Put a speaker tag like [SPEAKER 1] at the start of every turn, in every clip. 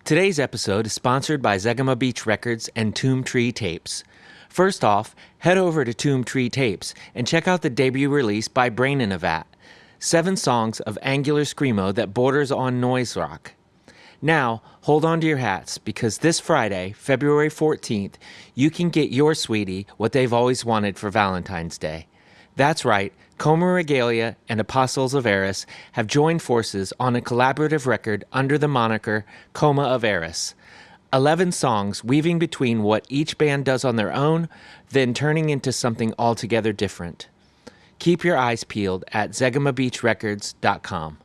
[SPEAKER 1] Today's episode is sponsored by Zegama Beach Records and Tomb Tree Tapes. First off, head over to Tomb Tree Tapes and check out the debut release by Brain in a Vat. 7 songs of angular screamo that borders on noise rock. Now, hold on to your hats, because this Friday, February 14th, you can get your sweetie what they've always wanted for Valentine's Day. That's right, Coma Regalia and Apostles of Eris have joined forces on a collaborative record under the moniker Coma of Eris. 11 songs weaving between what each band does on their own, then turning into something altogether different. Keep your eyes peeled at ZegamaBeachRecords.com.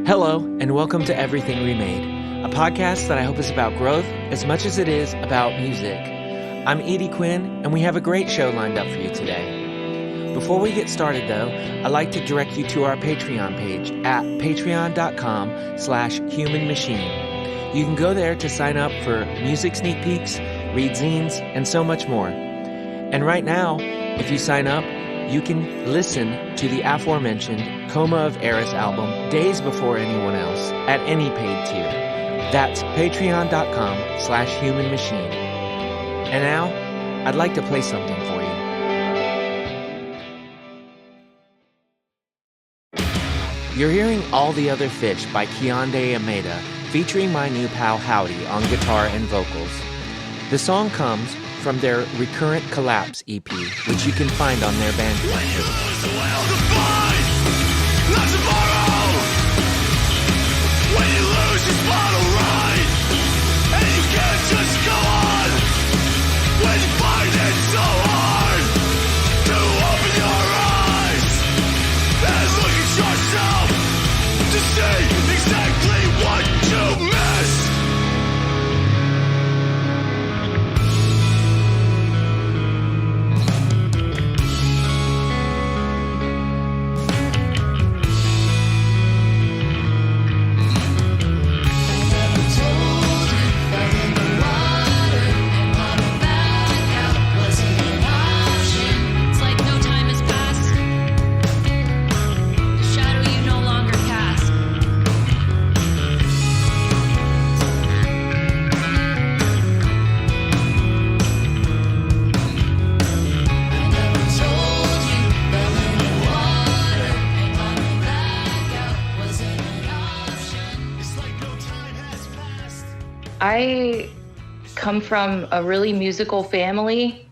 [SPEAKER 1] Hello, and welcome to Everything Remade, a podcast that I hope is about growth as much as it is about music. I'm Edie Quinn, and we have a great show lined up for you today. Before we get started, though, I'd like to direct you to our Patreon page at patreon.com/humanmachine. You can go there to sign up for music sneak peeks, read zines, and so much more. And right now, if you sign up, you can listen to the aforementioned Coma of Eris album days before anyone else at any paid tier. That's patreon.com/humanmachine. And now, I'd like to play something for you. You're hearing All the Other Fish by Kiande Amedha, featuring my new pal Howdy on guitar and vocals. The song comes from their Recurrent Collapse EP, which you can find on their Bandcamp.
[SPEAKER 2] When you find it so hard to open your eyes and look at yourself to see exactly what you missed.
[SPEAKER 3] I come from a really musical family.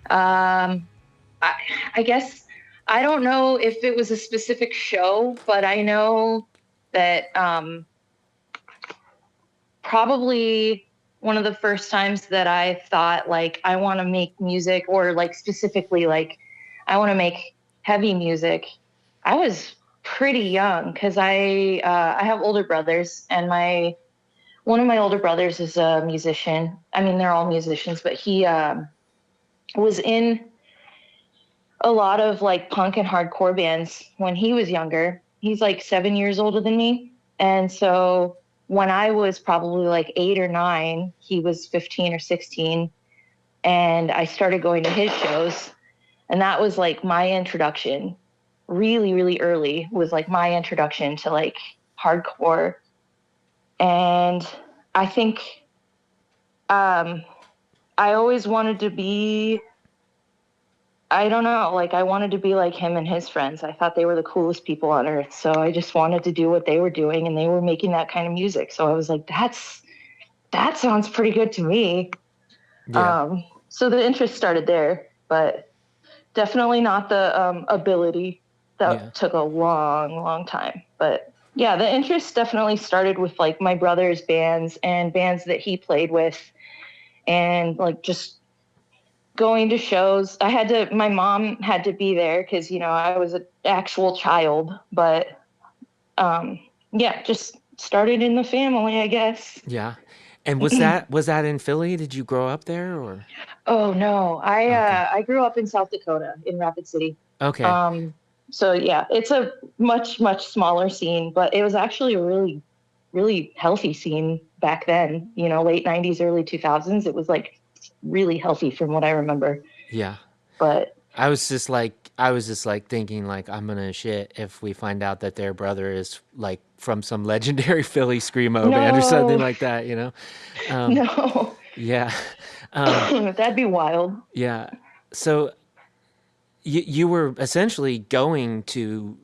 [SPEAKER 3] I guess I don't know if it was a specific show, but I know that probably one of the first times that I thought, like, I want to make music, or like specifically like I want to make heavy music, I was pretty young, because I have older brothers, and one of my older brothers is a musician. I mean, they're all musicians, but he was in a lot of like punk and hardcore bands when he was younger. He's like 7 years older than me. And so when I was probably like 8 or 9, he was 15 or 16. And I started going to his shows. And that was like my introduction, really, really early, was like my introduction to like hardcore. And I think I always wanted to be, I don't know, like I wanted to be like him and his friends. I thought they were the coolest people on earth. So I just wanted to do what they were doing, and they were making that kind of music. So I was like, that sounds pretty good to me.
[SPEAKER 1] Yeah.
[SPEAKER 3] So the interest started there, but definitely not the ability. That took a long, long time. But yeah, the interest definitely started with like my brother's bands and bands that he played with, and like just going to shows. My mom had to be there because, you know, I was an actual child, but just started in the family, I guess.
[SPEAKER 1] Yeah. And was that in Philly? Did you grow up there, or?
[SPEAKER 3] Oh no, I grew up in South Dakota, in Rapid City.
[SPEAKER 1] Okay.
[SPEAKER 3] So yeah, it's a much, much smaller scene, but it was actually a really, really healthy scene back then, you know, late 90s, early 2000s. It was like really healthy from what I remember.
[SPEAKER 1] Yeah.
[SPEAKER 3] But
[SPEAKER 1] I was just like, I was just like thinking like I'm gonna shit if we find out that their brother is like from some legendary Philly screamo band or something
[SPEAKER 3] No,
[SPEAKER 1] like that, you know?
[SPEAKER 3] no,
[SPEAKER 1] Yeah.
[SPEAKER 3] that'd be wild.
[SPEAKER 1] Yeah. So you were essentially going to,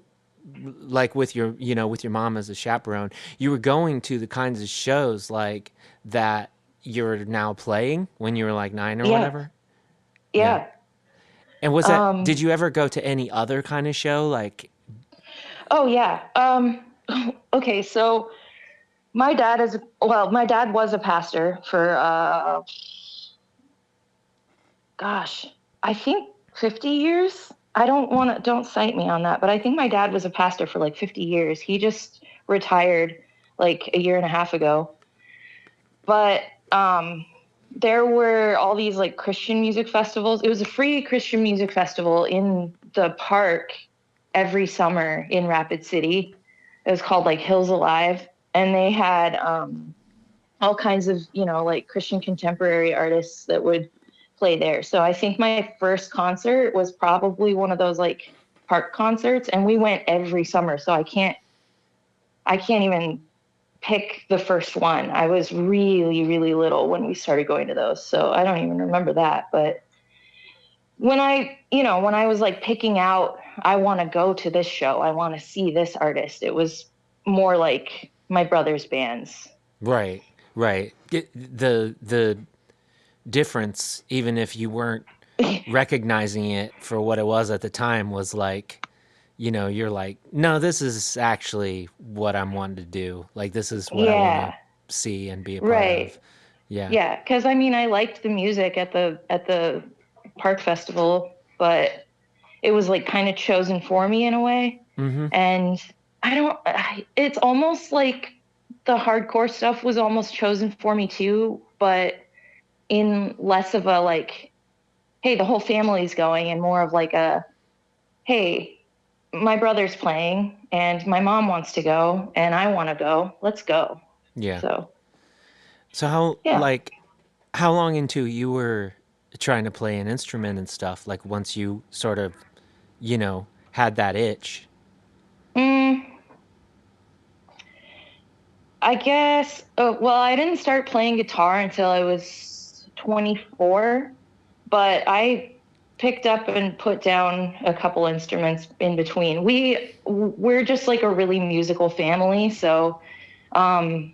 [SPEAKER 1] like, with your, with your mom as a chaperone, you were going to the kinds of shows like that you're now playing when you were like 9 or
[SPEAKER 3] Yeah,
[SPEAKER 1] whatever. Yeah.
[SPEAKER 3] yeah.
[SPEAKER 1] And was that,
[SPEAKER 3] Um,
[SPEAKER 1] did you ever go to any other kind of show? Like,
[SPEAKER 3] oh yeah. Okay, so my dad was a pastor for gosh, I think 50 years. Don't cite me on that, but I think my dad was a pastor for like 50 years. He just retired like a year and a half ago. But there were all these like Christian music festivals. It was a free Christian music festival in the park every summer in Rapid City. It was called like Hills Alive, and they had all kinds of, like Christian contemporary artists that would play there. So I think my first concert was probably one of those like park concerts, and we went every summer. So I can't even pick the first one. I was really, really little when we started going to those. So I don't even remember that. But when I was like picking out, I want to go to this show, I want to see this artist, it was more like my brother's bands.
[SPEAKER 1] right, right. The difference, even if you weren't recognizing it for what it was at the time, was like, you're like, no, this is actually what I'm wanting to do. Like, this is what I want to
[SPEAKER 3] Yeah,
[SPEAKER 1] see and be a part of.
[SPEAKER 3] right.
[SPEAKER 1] Yeah.
[SPEAKER 3] Yeah, because I mean, I liked the music at the park festival, but it was like kind of chosen for me in a way.
[SPEAKER 1] Mm-hmm.
[SPEAKER 3] And it's almost like the hardcore stuff was almost chosen for me too, but in less of a like, hey, the whole family's going, and more of like a, hey, my brother's playing and my mom wants to go and I want to go. Let's go.
[SPEAKER 1] Yeah.
[SPEAKER 3] So,
[SPEAKER 1] So how,
[SPEAKER 3] yeah.
[SPEAKER 1] like, how long into you were trying to play an instrument and stuff? Like, once you sort of, had that itch.
[SPEAKER 3] Mm, I guess, well, I didn't start playing guitar until I was 24, but I picked up and put down a couple instruments in between. We're just like a really musical family, so um,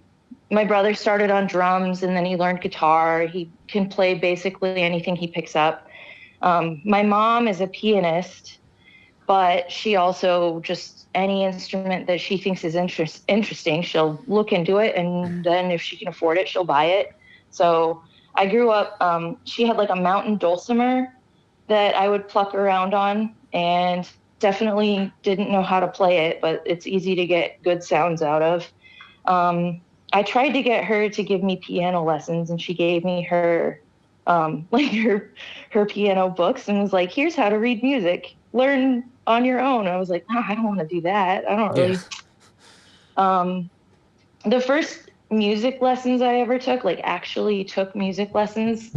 [SPEAKER 3] my brother started on drums and then he learned guitar. He can play basically anything he picks up. My mom is a pianist, but she also just any instrument that she thinks is interesting, she'll look into it, and then if she can afford it, she'll buy it. So I grew up. She had like a mountain dulcimer that I would pluck around on, and definitely didn't know how to play it, but it's easy to get good sounds out of. Um, I tried to get her to give me piano lessons, and she gave me her like her piano books and was like, "Here's how to read music. Learn on your own." I was like, "No, I don't want to do that. I don't
[SPEAKER 1] Yeah.
[SPEAKER 3] really." Um, the first music lessons I ever took, like actually took music lessons,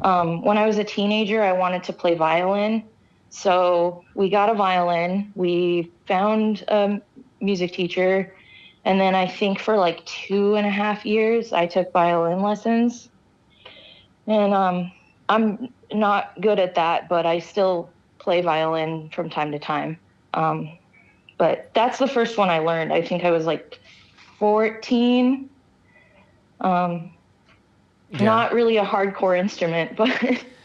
[SPEAKER 3] when I was a teenager, I wanted to play violin. So we got a violin. We found a music teacher. And then I think for like 2.5 years, I took violin lessons. And I'm not good at that, but I still play violin from time to time. Um, but that's the first one I learned. I think I was like 14. Um,
[SPEAKER 1] Yeah.
[SPEAKER 3] Not really a hardcore instrument, but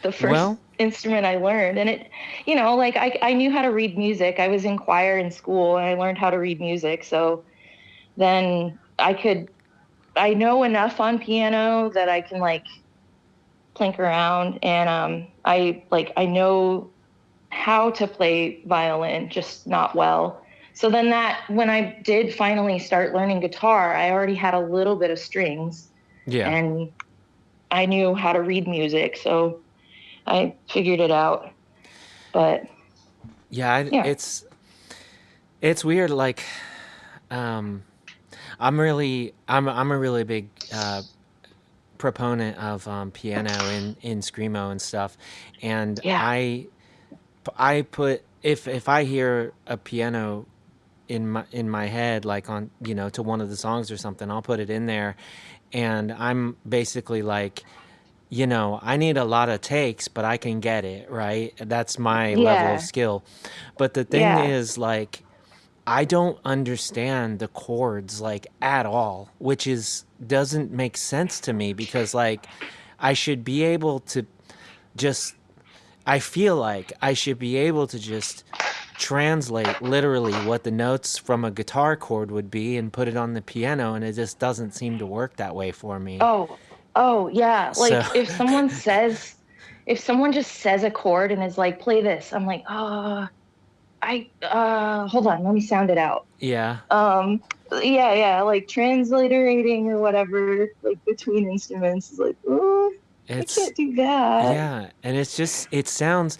[SPEAKER 3] the first
[SPEAKER 1] Well,
[SPEAKER 3] instrument I learned. And it, like I knew how to read music. I was in choir in school and I learned how to read music. So then I know enough on piano that I can like plink around, and I know how to play violin, just not well. So then that when I did finally start learning guitar, I already had a little bit of strings
[SPEAKER 1] yeah.
[SPEAKER 3] and I knew how to read music. So I figured it out. But
[SPEAKER 1] Yeah,
[SPEAKER 3] yeah.
[SPEAKER 1] it's weird, like, um I'm a really big proponent of piano in screamo and stuff, and
[SPEAKER 3] Yeah.
[SPEAKER 1] I put if I hear a piano in my head, like on, to one of the songs or something, I'll put it in there, and I'm basically like, I need a lot of takes, but I can get it right. That's my level of
[SPEAKER 3] Yeah.
[SPEAKER 1] skill. But the thing
[SPEAKER 3] Yeah.
[SPEAKER 1] is, like, I don't understand the chords like at all, which is doesn't make sense to me because like I should be able to just I feel like I should be able to just translate literally what the notes from a guitar chord would be and put it on the piano, and it just doesn't seem to work that way for me.
[SPEAKER 3] Oh, oh yeah.
[SPEAKER 1] So
[SPEAKER 3] Like if someone just says a chord and is like, play this, I'm like, hold on, let me sound it out.
[SPEAKER 1] yeah,
[SPEAKER 3] Um, yeah, yeah, like transliterating or whatever, like between instruments is like, oh, I
[SPEAKER 1] it's
[SPEAKER 3] can't do that.
[SPEAKER 1] yeah, and it's just it sounds,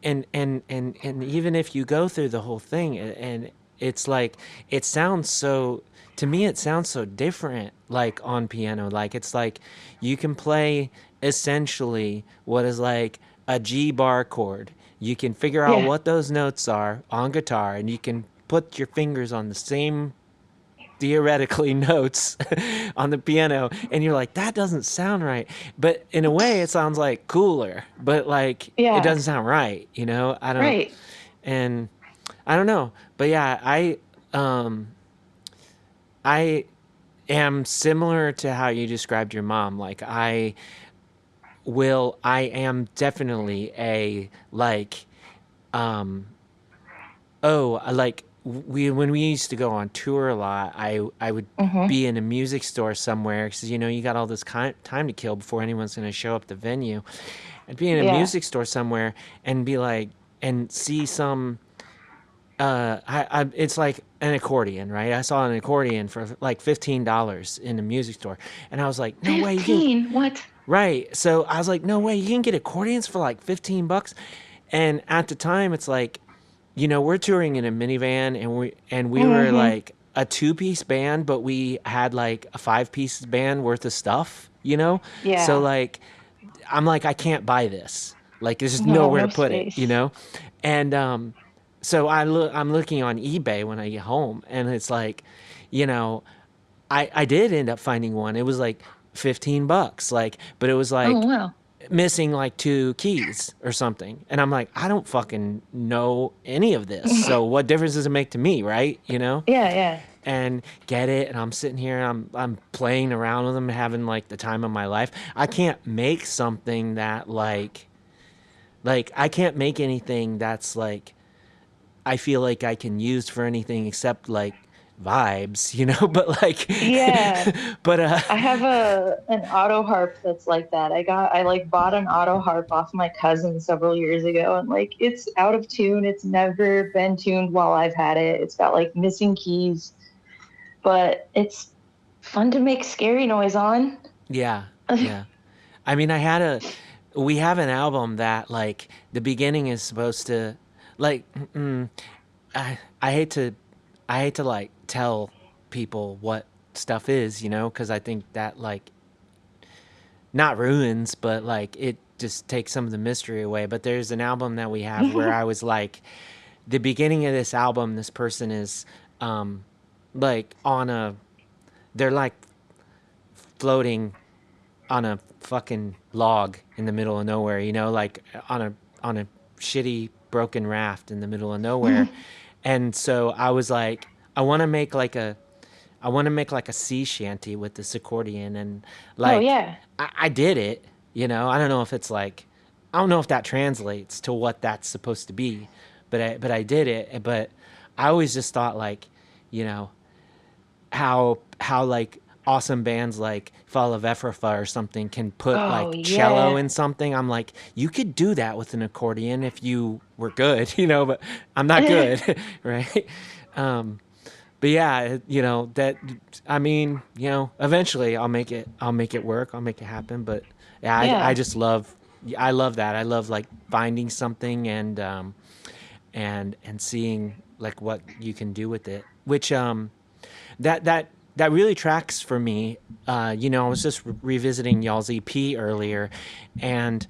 [SPEAKER 1] and even if you go through the whole thing, and it's like it sounds so, to me it sounds so different like on piano. Like it's like you can play essentially what is like a G bar chord. You can figure out
[SPEAKER 3] Yeah,
[SPEAKER 1] what those notes are on guitar, and you can put your fingers on the same theoretically notes on the piano, and you're like, that doesn't sound right, but in a way it sounds like cooler, but like it
[SPEAKER 3] yeah,
[SPEAKER 1] doesn't sound right, I don't,
[SPEAKER 3] right.
[SPEAKER 1] and I don't know, but yeah, um I am similar to how you described your mom. Like I am definitely a like, um oh, like we when we used to go on tour a lot, I would
[SPEAKER 3] Mm-hmm.
[SPEAKER 1] be in a music store somewhere because you got all this time to kill before anyone's going to show up the venue. I'd be in a
[SPEAKER 3] Yeah.
[SPEAKER 1] music store somewhere and be like and see some it's like an accordion, right? I saw an accordion for like $15 in a music store, and I was like, no way you can.
[SPEAKER 3] 15. What?
[SPEAKER 1] Right. So I was like, no way, you can get accordions for like 15 bucks. And at the time it's like, we're touring in a minivan, and we were
[SPEAKER 3] Mm-hmm.
[SPEAKER 1] like a two-piece band, but we had like a five-piece band worth of stuff. So
[SPEAKER 3] Yeah.
[SPEAKER 1] like I'm like, I can't buy this. Like there's just
[SPEAKER 3] No,
[SPEAKER 1] nowhere
[SPEAKER 3] no
[SPEAKER 1] to put it.
[SPEAKER 3] space.
[SPEAKER 1] And so I'm looking on eBay when I get home, and it's like, you know, I did end up finding one. It was like 15 bucks, like, but it was
[SPEAKER 3] Oh,
[SPEAKER 1] like
[SPEAKER 3] wow.
[SPEAKER 1] missing like two keys or something. And I'm like, I don't fucking know any of this. So what difference does it make to me, right?
[SPEAKER 3] Yeah, yeah.
[SPEAKER 1] And get it, and I'm sitting here, I'm playing around with them, having like the time of my life. I can't make something that like I can't make anything that's like I feel like I can use for anything except like vibes. But like,
[SPEAKER 3] Yeah.
[SPEAKER 1] but
[SPEAKER 3] I have an auto harp that's like that. I like bought an auto harp off my cousin several years ago, and like it's out of tune. It's never been tuned while I've had it. It's got like missing keys, but it's fun to make scary noise on.
[SPEAKER 1] yeah, yeah. I mean, we have an album that like the beginning is supposed to, like, I hate to, like tell people what stuff is, because I think that like not ruins, but like it just takes some of the mystery away. But there's an album that we have where I was like, the beginning of this album, this person is, like they're like floating on a fucking log in the middle of nowhere, like on a shitty broken raft in the middle of nowhere. And so I was like, I want to make like a I want to make like a sea shanty with this accordion, and
[SPEAKER 3] Oh
[SPEAKER 1] like
[SPEAKER 3] yeah.
[SPEAKER 1] I did it. I don't know if it's like, I don't know if that translates to what that's supposed to be, but I did it. But I always just thought like, you know, how like awesome bands like Fall of Ephrafa or something can put
[SPEAKER 3] Oh
[SPEAKER 1] like cello
[SPEAKER 3] yeah.
[SPEAKER 1] in something. I'm like, you could do that with an accordion if you were good, but I'm not good, right? Um, but yeah, that, I mean, eventually I'll make it work. I'll make it happen. But yeah, I
[SPEAKER 3] Yeah.
[SPEAKER 1] just I love that. I love like finding something and seeing like what you can do with it, which that really tracks for me. I was just revisiting y'all's EP earlier, and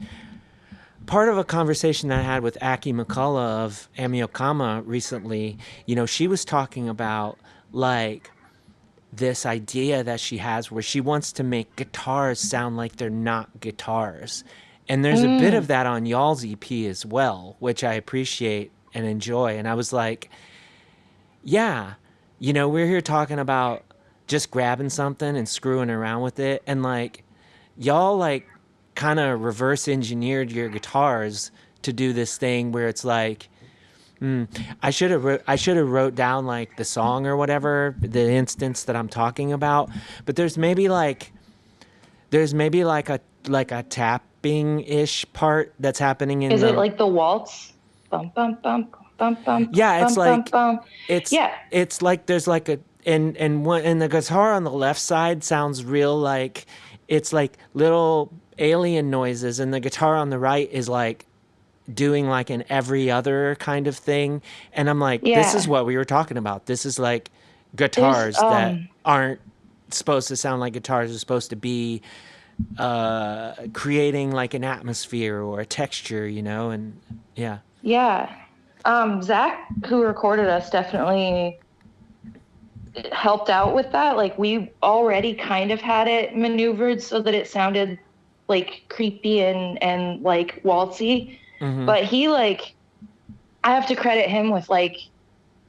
[SPEAKER 1] part of a conversation that I had with Aki McCullough of Amiokama recently, she was talking about like this idea that she has where she wants to make guitars sound like they're not guitars. And there's a bit of
[SPEAKER 3] Mm.
[SPEAKER 1] that on y'all's EP as well, which I appreciate and enjoy. And I was like, yeah, we're here talking about just grabbing something and screwing around with it. And like, y'all like kind of reverse engineered your guitars to do this thing where it's like, I should have wrote down like the song or whatever, the instance that I'm talking about. But there's maybe like a tapping ish part that's happening in
[SPEAKER 3] Is it
[SPEAKER 1] the.
[SPEAKER 3] like the waltz? Bum bum bum bum bum
[SPEAKER 1] Yeah, it's
[SPEAKER 3] bum bum
[SPEAKER 1] like
[SPEAKER 3] bum.
[SPEAKER 1] it's
[SPEAKER 3] Yeah,
[SPEAKER 1] it's like there's like a and the guitar on the left side sounds real like it's like little alien noises, and the guitar on the right is like doing like an every other kind of thing. And I'm like, this is
[SPEAKER 3] yeah.
[SPEAKER 1] what we were talking about. This is like
[SPEAKER 3] There's
[SPEAKER 1] guitars that aren't supposed to sound like guitars. Are supposed to be creating like an atmosphere or a texture, and yeah.
[SPEAKER 3] yeah. Zach, who recorded us, definitely helped out with that. Like we already kind of had it maneuvered so that it sounded like creepy and like waltzy.
[SPEAKER 1] Mm-hmm.
[SPEAKER 3] But he like I have to credit him with like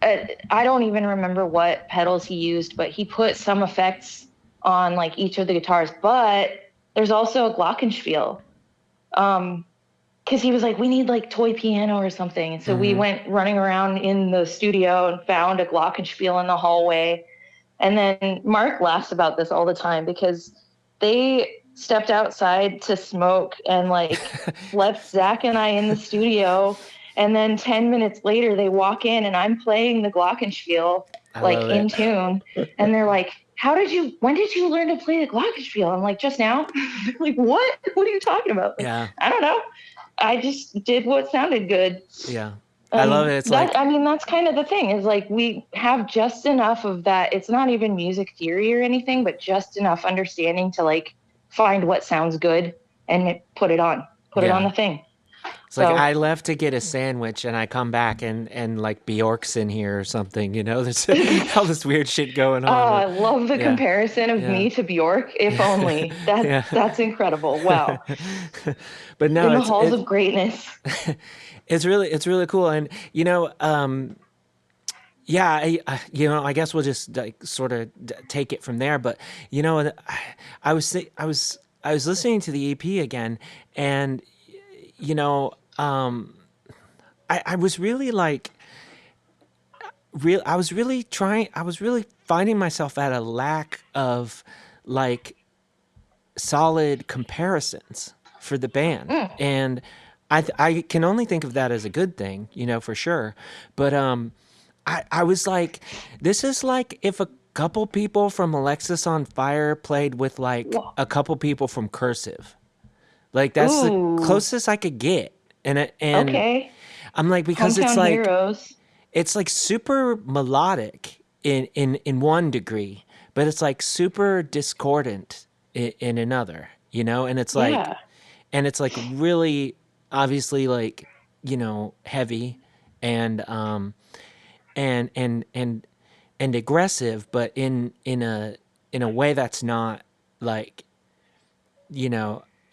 [SPEAKER 3] I don't even remember what pedals he used, but he put some effects on like each of the guitars. But there's also a glockenspiel. Because he was like, we need like toy piano or something. And so we
[SPEAKER 1] Mm-hmm.
[SPEAKER 3] went running around in the studio and found a glockenspiel in the hallway. And then Mark laughs about this all the time because they stepped outside to smoke and like left Zach and I in the studio. And then 10 minutes later, they walk in and I'm playing the glockenspiel
[SPEAKER 1] I
[SPEAKER 3] like
[SPEAKER 1] love
[SPEAKER 3] in
[SPEAKER 1] it.
[SPEAKER 3] tune. And they're like, when did you learn to play the glockenspiel? I'm like, just now. They're like, what? What are you talking about? Like,
[SPEAKER 1] Yeah.
[SPEAKER 3] I don't know. I just did what sounded good.
[SPEAKER 1] Yeah. I love it.
[SPEAKER 3] And
[SPEAKER 1] It's like,
[SPEAKER 3] that's kind of the thing is like we have just enough of that. It's not even music theory or anything, but just enough understanding to like find what sounds good and put it on
[SPEAKER 1] yeah.
[SPEAKER 3] the thing.
[SPEAKER 1] It's like
[SPEAKER 3] So,
[SPEAKER 1] I left to get a sandwich and I come back and like Bjork's in here or something, There's all this weird shit going on.
[SPEAKER 3] I
[SPEAKER 1] But
[SPEAKER 3] love the
[SPEAKER 1] yeah.
[SPEAKER 3] comparison of
[SPEAKER 1] Yeah.
[SPEAKER 3] me to Bjork. If only
[SPEAKER 1] Yeah.
[SPEAKER 3] that's incredible. Wow.
[SPEAKER 1] But no,
[SPEAKER 3] In the
[SPEAKER 1] it's
[SPEAKER 3] halls
[SPEAKER 1] it's
[SPEAKER 3] of greatness.
[SPEAKER 1] it's really cool. And yeah, I guess we'll just like sort of take it from there. But I was listening to the EP again, and you know, I was really like I was really finding myself at a lack of like solid comparisons for the band.
[SPEAKER 3] Mm.
[SPEAKER 1] And I can only think of that as a good thing, for sure. But I was like, this is like if a couple people from Alexis on Fire played with like
[SPEAKER 3] Whoa.
[SPEAKER 1] a couple people from Cursive. Like that's the
[SPEAKER 3] Ooh.
[SPEAKER 1] closest I could get. And
[SPEAKER 3] Okay.
[SPEAKER 1] I'm like, because
[SPEAKER 3] Hometown Heroes.
[SPEAKER 1] it's like super melodic in one degree, but it's like super discordant in another, and
[SPEAKER 3] Yeah.
[SPEAKER 1] it's like really obviously like, heavy and and and and and aggressive, but in a way that's not like,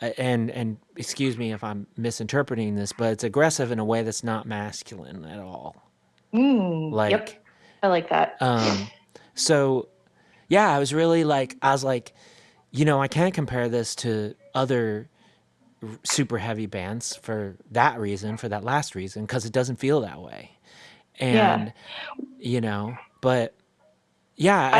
[SPEAKER 1] and excuse me if I'm misinterpreting this, but it's aggressive in a way that's not masculine at all.
[SPEAKER 3] Yep.
[SPEAKER 1] Like,
[SPEAKER 3] I like that.
[SPEAKER 1] so yeah, I was like, I can't compare this to other super heavy bands for that reason, for that last reason, because it doesn't feel that way.
[SPEAKER 3] Yeah.
[SPEAKER 1] And, but yeah,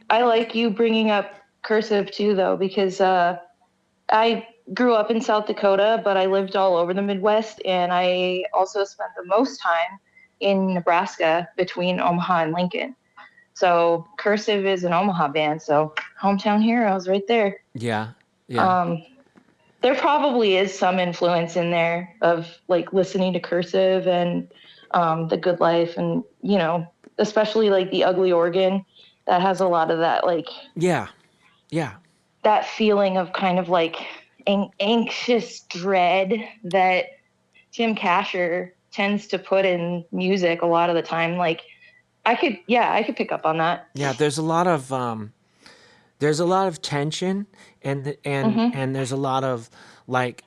[SPEAKER 3] I like you bringing up Cursive too though because I grew up in South Dakota, but I lived all over the Midwest and I also spent the most time in Nebraska between Omaha and Lincoln. So Cursive is an Omaha band, so Hometown Heroes right there.
[SPEAKER 1] yeah, yeah,
[SPEAKER 3] Um, there probably is some influence in there of like listening to Cursive and The Good Life and, especially like the Ugly Organ that has a lot of that like
[SPEAKER 1] yeah, yeah,
[SPEAKER 3] that feeling of kind of like anxious dread that Tim Kasher tends to put in music a lot of the time. Like I could pick up on that.
[SPEAKER 1] Yeah, there's a lot of tension, and there's a lot of like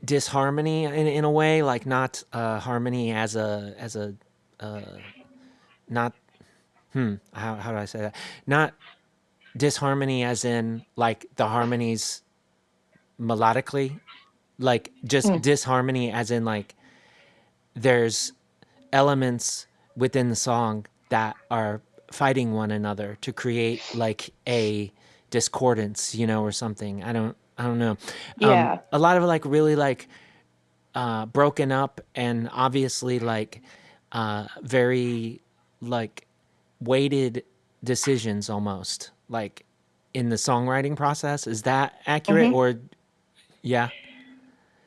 [SPEAKER 1] disharmony in a way, like not harmony as a not how do I say that? Not disharmony as in like the harmonies melodically, like just disharmony as in like there's elements within the song that are fighting one another to create like a discordance, or something. I don't know.
[SPEAKER 3] Yeah.
[SPEAKER 1] A lot of like really like broken up and obviously like very like weighted decisions almost like in the songwriting process. Is that accurate?
[SPEAKER 3] hmm
[SPEAKER 1] Or yeah.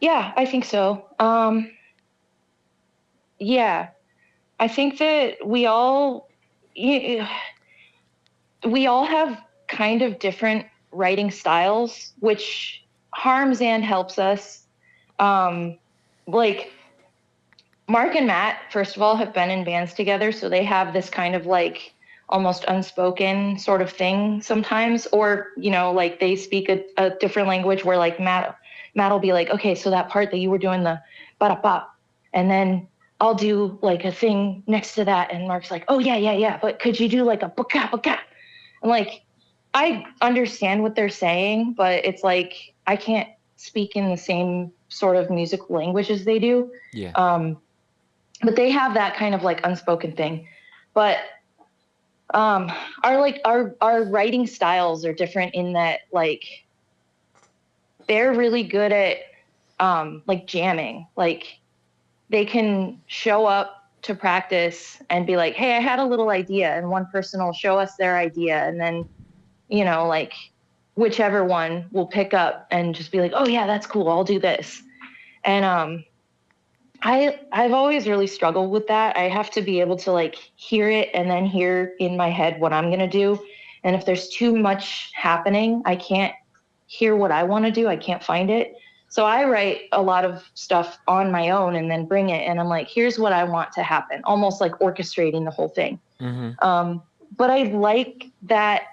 [SPEAKER 3] Yeah, I think so. Yeah, I think that y- we all have kind of different writing styles, which harms and helps us. Um, like Mark and Matt, first of all, have been in bands together, so they have this kind of like almost unspoken sort of thing sometimes, or like they speak a different language where like Matt will be like, okay, so that part that you were doing the ba ba, and then I'll do like a thing next to that, and Mark's like, oh yeah, but could you do like a baka baka? I'm like, I understand what they're saying, but it's like I can't speak in the same sort of music language as they do.
[SPEAKER 1] Yeah.
[SPEAKER 3] But they have that kind of like unspoken thing. But our writing styles are different in that like they're really good at like jamming. Like they can show up to practice and be like, hey, I had a little idea, and one person will show us their idea, and then like whichever one will pick up and just be like, oh yeah, that's cool, I'll do this. And I've always really struggled with that. I have to be able to like hear it and then hear in my head what I'm going to do. And if there's too much happening, I can't hear what I want to do. I can't find it. So I write a lot of stuff on my own and then bring it. And I'm like, here's what I want to happen, almost like orchestrating the whole thing. But I like that.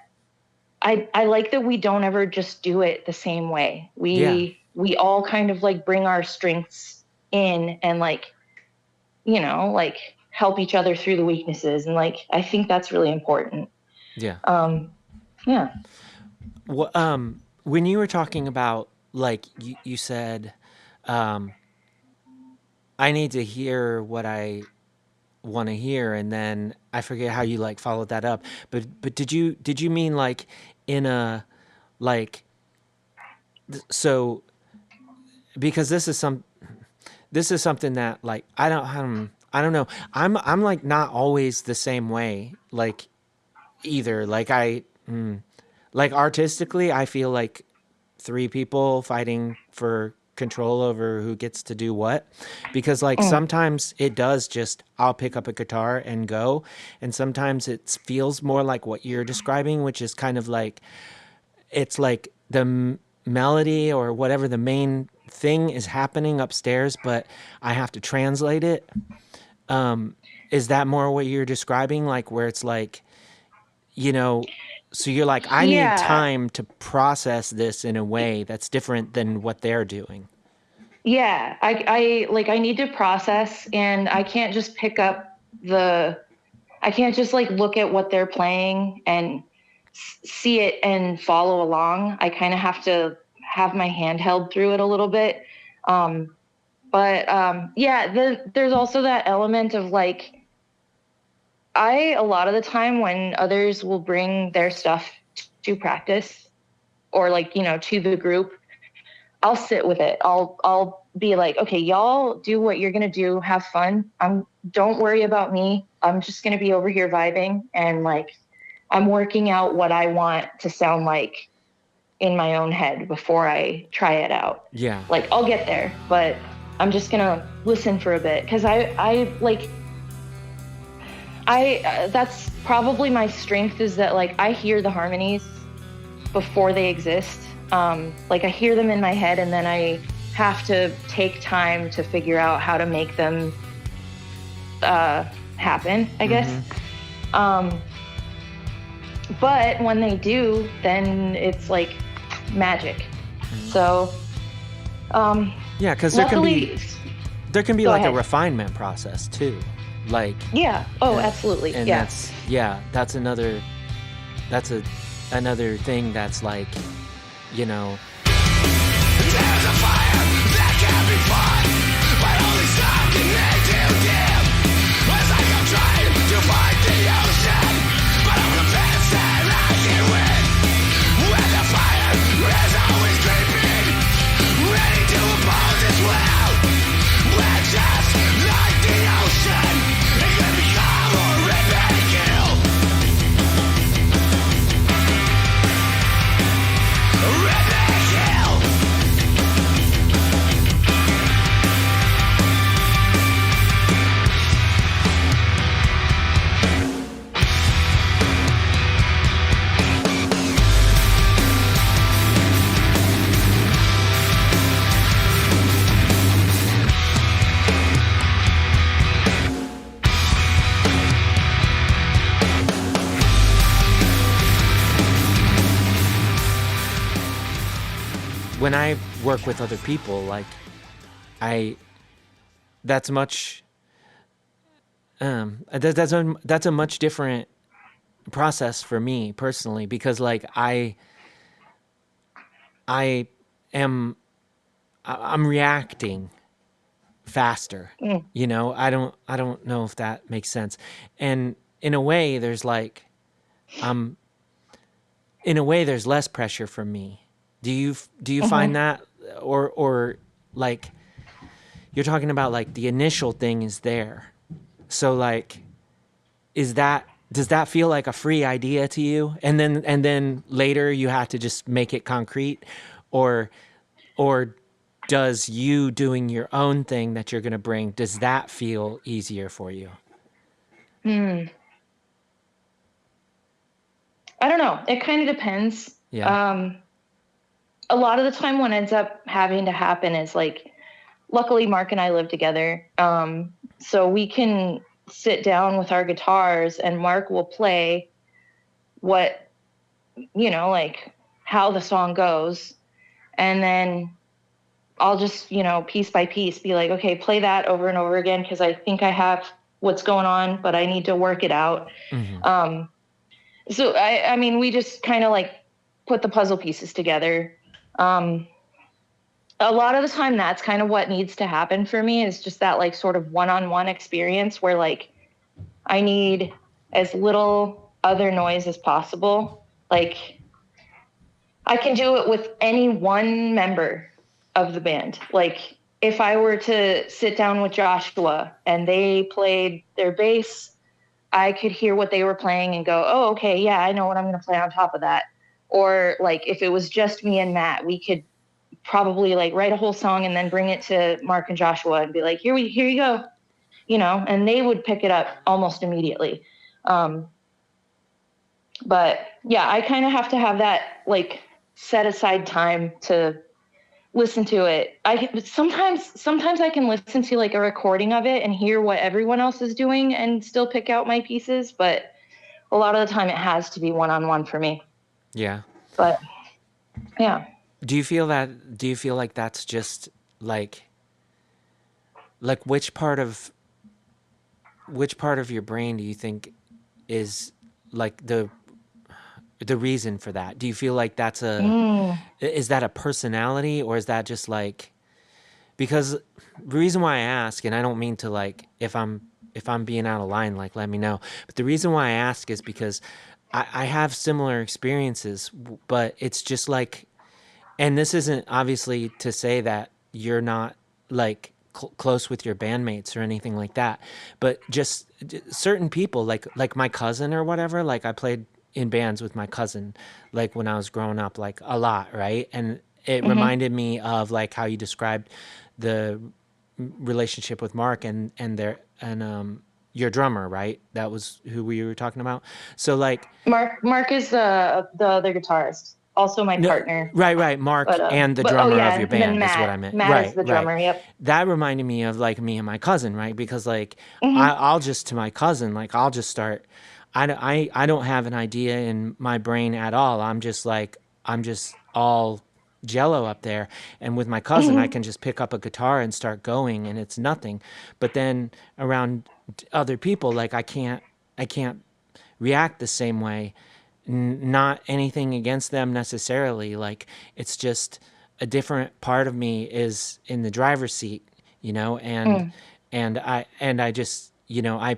[SPEAKER 3] I like that we don't ever just do it the same way.
[SPEAKER 1] Yeah.
[SPEAKER 3] We all kind of like bring our strengths in and like like help each other through the weaknesses, and like I think that's really important.
[SPEAKER 1] Yeah.
[SPEAKER 3] Yeah.
[SPEAKER 1] Well, when you were talking about like you said, I need to hear what I want to hear, and then I forget how you like followed that up. But did you mean like in a like so because this is something that like I don't know. I'm like not always the same way like either. Like like artistically I feel like three people fighting for control over who gets to do what, because like
[SPEAKER 3] Mm.
[SPEAKER 1] sometimes it does just I'll pick up a guitar and go, and sometimes it feels more like what you're describing, which is kind of like it's like the melody or whatever the main thing is happening upstairs, but I have to translate it. Is that more what you're describing, like where it's like, you know, so you're like, I need
[SPEAKER 3] Yeah.
[SPEAKER 1] time to process this in a way that's different than what they're doing.
[SPEAKER 3] Yeah. I like I need to process, and I can't just pick up the I can't just like look at what they're playing and see it and follow along. I kind of have to have my hand held through it a little bit. But yeah, there's also that element of like a lot of the time when others will bring their stuff to practice or like, to the group, I'll sit with it. I'll be like, okay, y'all do what you're going to do. Have fun. Don't worry about me. I'm just going to be over here vibing, and like, I'm working out what I want to sound like in my own head before I try it out.
[SPEAKER 1] Yeah.
[SPEAKER 3] Like, I'll get there, but I'm just going to listen for a bit. Cause that's probably my strength, is that like, I hear the harmonies before they exist. Like I hear them in my head, and then have to take time to figure out how to make them happen, I guess. But when they do, then it's like magic. So,
[SPEAKER 1] yeah, because there can be like a refinement process too, like
[SPEAKER 3] absolutely,
[SPEAKER 1] and that's another thing that's like, you know.
[SPEAKER 2] There's a fire that can't be fought, but only some can make you dim. It's like I'm trying to fight the ocean, but I'm convinced that I can win. When the fire is always creeping, ready to oppose its will. We're just like the ocean, it can become or rip and kill. Rip and kill.
[SPEAKER 1] When I work with other people, like that's much that's a much different process for me personally, because like I'm reacting faster. You know, I don't know if that makes sense. And in a way there's like there's less pressure for me. Do you find that, or like you're talking about like the initial thing is there. So like does that feel like a free idea to you? And then later you have to just make it concrete, or does you doing your own thing that you're going to bring, does that feel easier for you?
[SPEAKER 3] I don't know. It kind of depends.
[SPEAKER 1] Yeah.
[SPEAKER 3] A lot of the time what ends up having to happen is like, luckily Mark and I live together. So we can sit down with our guitars and Mark will play what, like how the song goes. And then I'll just, piece by piece be like, okay, play that over and over again, because I think I have what's going on, but I need to work it out. So I mean, we just kind of like put the puzzle pieces together. A lot of the time that's kind of what needs to happen for me, is just that like sort of one-on-one experience where like I need as little other noise as possible. Like I can do it with any one member of the band. Like if I were to sit down with Joshua and they played their bass, I could hear what they were playing and go, oh, okay, yeah, I know what I'm going to play on top of that. Or like if it was just me and Matt, we could probably like write a whole song and then bring it to Mark and Joshua and be like, here you go, and they would pick it up almost immediately. But yeah, I kind of have to have that like set aside time to listen to it. Sometimes I can listen to like a recording of it and hear what everyone else is doing and still pick out my pieces, but a lot of the time it has to be one-on-one for me.
[SPEAKER 1] Yeah.
[SPEAKER 3] But yeah.
[SPEAKER 1] Do you feel like that's just like which part of your brain do you think is like the reason for that? Do you feel like that's is that a personality, or is that just like, because the reason why I ask, and I don't mean to like, if I'm being out of line, like let me know, but the reason why I ask is because I have similar experiences, but it's just like, and this isn't obviously to say that you're not like close with your bandmates or anything like that, but just certain people, like my cousin or whatever, like I played in bands with my cousin, like when I was growing up, like a lot, right? And it reminded me of like how you described the relationship with Mark and your drummer, right? That was who we were talking about. So like
[SPEAKER 3] Mark is the other guitarist. also my
[SPEAKER 1] No,
[SPEAKER 3] partner.
[SPEAKER 1] right. Mark and the
[SPEAKER 3] But oh
[SPEAKER 1] drummer of
[SPEAKER 3] yeah,
[SPEAKER 1] your
[SPEAKER 3] and then
[SPEAKER 1] band is what I meant.
[SPEAKER 3] Matt is the
[SPEAKER 1] Right.
[SPEAKER 3] drummer. Yep.
[SPEAKER 1] That reminded me of like me and my cousin, right? Because like
[SPEAKER 3] Hmm.
[SPEAKER 1] I'll just to my cousin, like I'll just start. I don't have an idea in my brain at all. I'm just all jello up there. And with my cousin, I
[SPEAKER 3] Hmm.
[SPEAKER 1] can just pick up a guitar and start going, and it's nothing. But then around other people, like I can't react the same way. Not anything against them necessarily. Like it's just a different part of me is in the driver's seat, you know,
[SPEAKER 3] Mm.
[SPEAKER 1] and I just, you know, I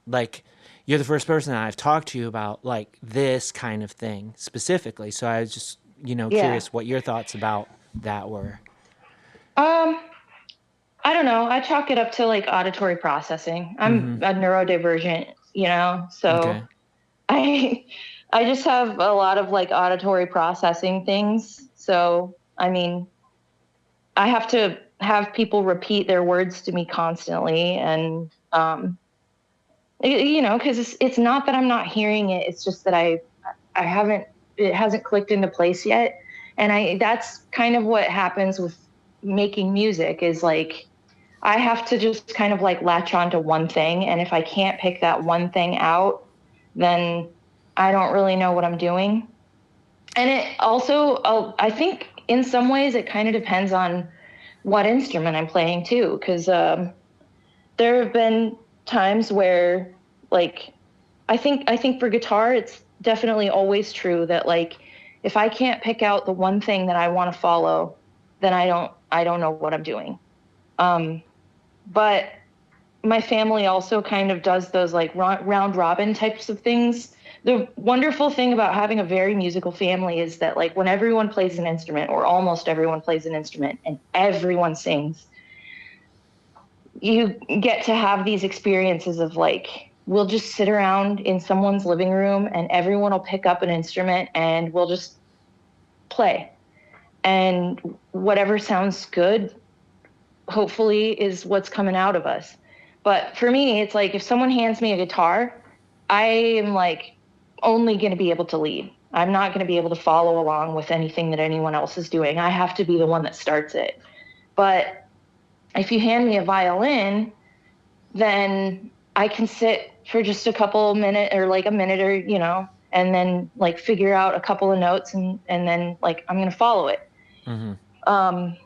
[SPEAKER 1] like you're the first person that I've talked to about like this kind of thing specifically. So I was just, you know,
[SPEAKER 3] Yeah.
[SPEAKER 1] curious what your thoughts about that were.
[SPEAKER 3] Um, I don't know. I chalk it up to like auditory processing. I'm a neurodivergent, so
[SPEAKER 1] Okay.
[SPEAKER 3] I I just have a lot of like auditory processing things. So, I mean, I have to have people repeat their words to me constantly, and because it's not that I'm not hearing it. It's just that I haven't it hasn't clicked into place yet. And I that's kind of what happens with making music is like I have to just kind of like latch on to one thing. And if I can't pick that one thing out, then I don't really know what I'm doing. And it also, I think in some ways, it kind of depends on what instrument I'm playing too. Because there have been times where, like, I think for guitar, it's definitely always true that like if I can't pick out the one thing that I want to follow, then I don't know what I'm doing. Um, but my family also kind of does those like round robin types of things. The wonderful thing about having a very musical family is that like when everyone plays an instrument or almost everyone plays an instrument and everyone sings, you get to have these experiences of like we'll just sit around in someone's living room and everyone will pick up an instrument and we'll just play. And whatever sounds good hopefully is what's coming out of us. But for me, it's like if someone hands me a guitar, I am like only going to be able to lead. I'm not going to be able to follow along with anything that anyone else is doing. I have to be the one that starts it. But if you hand me a violin, then I can sit for just a couple minutes or like a minute or, and then like figure out a couple of notes and then like I'm going to follow it. Um,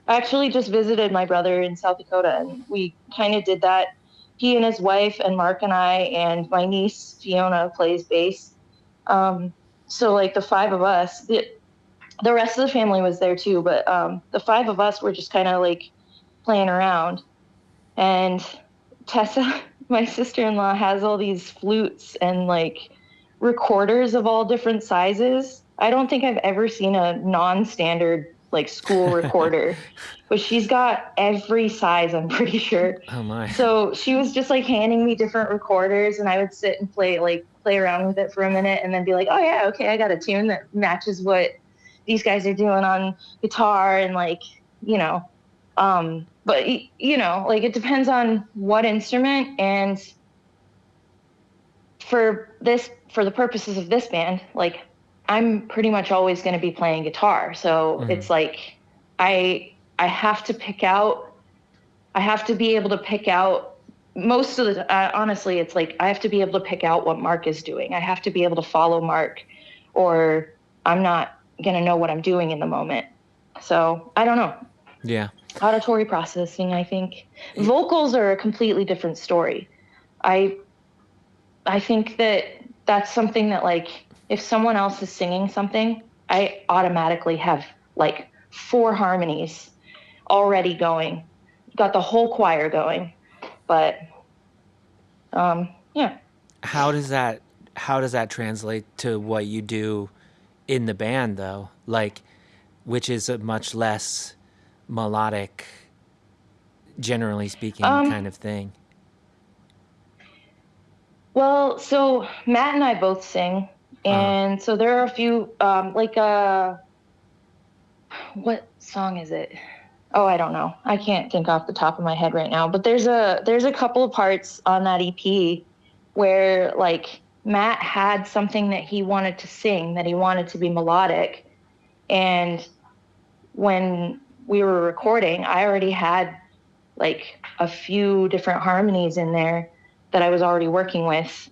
[SPEAKER 3] I actually just visited my brother in South Dakota, and we kind of did that. He and his wife, and Mark and I, and my niece Fiona plays bass. Um, so like the five of us, the rest of the family was there too, but the five of us were just kind of like playing around. And Tessa, my sister-in-law, has all these flutes and like recorders of all different sizes. I don't think I've ever seen a non-standard like school recorder, but she's got every size, I'm pretty sure.
[SPEAKER 1] Oh my.
[SPEAKER 3] So she was just like handing me different recorders and I would sit and play around with it for a minute and then be like, oh yeah, okay, I got a tune that matches what these guys are doing on guitar and like, you know, but like it depends on what instrument. And for the purposes of this band, like I'm pretty much always going to be playing guitar. So it's like I have to pick out. I have to be able to pick out most of the. Honestly, it's like I have to be able to pick out what Mark is doing. I have to be able to follow Mark, or I'm not going to know what I'm doing in the moment. So I don't know.
[SPEAKER 1] Yeah.
[SPEAKER 3] Auditory processing, I think. Vocals are a completely different story. I I think that that's something that like if someone else is singing something, I automatically have like four harmonies already going. Got the whole choir going. But yeah.
[SPEAKER 1] How does that translate to what you do in the band though? Like which is a much less melodic, generally speaking,
[SPEAKER 3] Um
[SPEAKER 1] kind of thing.
[SPEAKER 3] well, so Matt and I both sing,
[SPEAKER 1] Uh
[SPEAKER 3] and so there are a few what song is it? Oh, I don't know. I can't think off the top of my head right now. But there's a couple of parts on that EP where like Matt had something that he wanted to sing, that he wanted to be melodic. And when we were recording, I already had like a few different harmonies in there that I was already working with.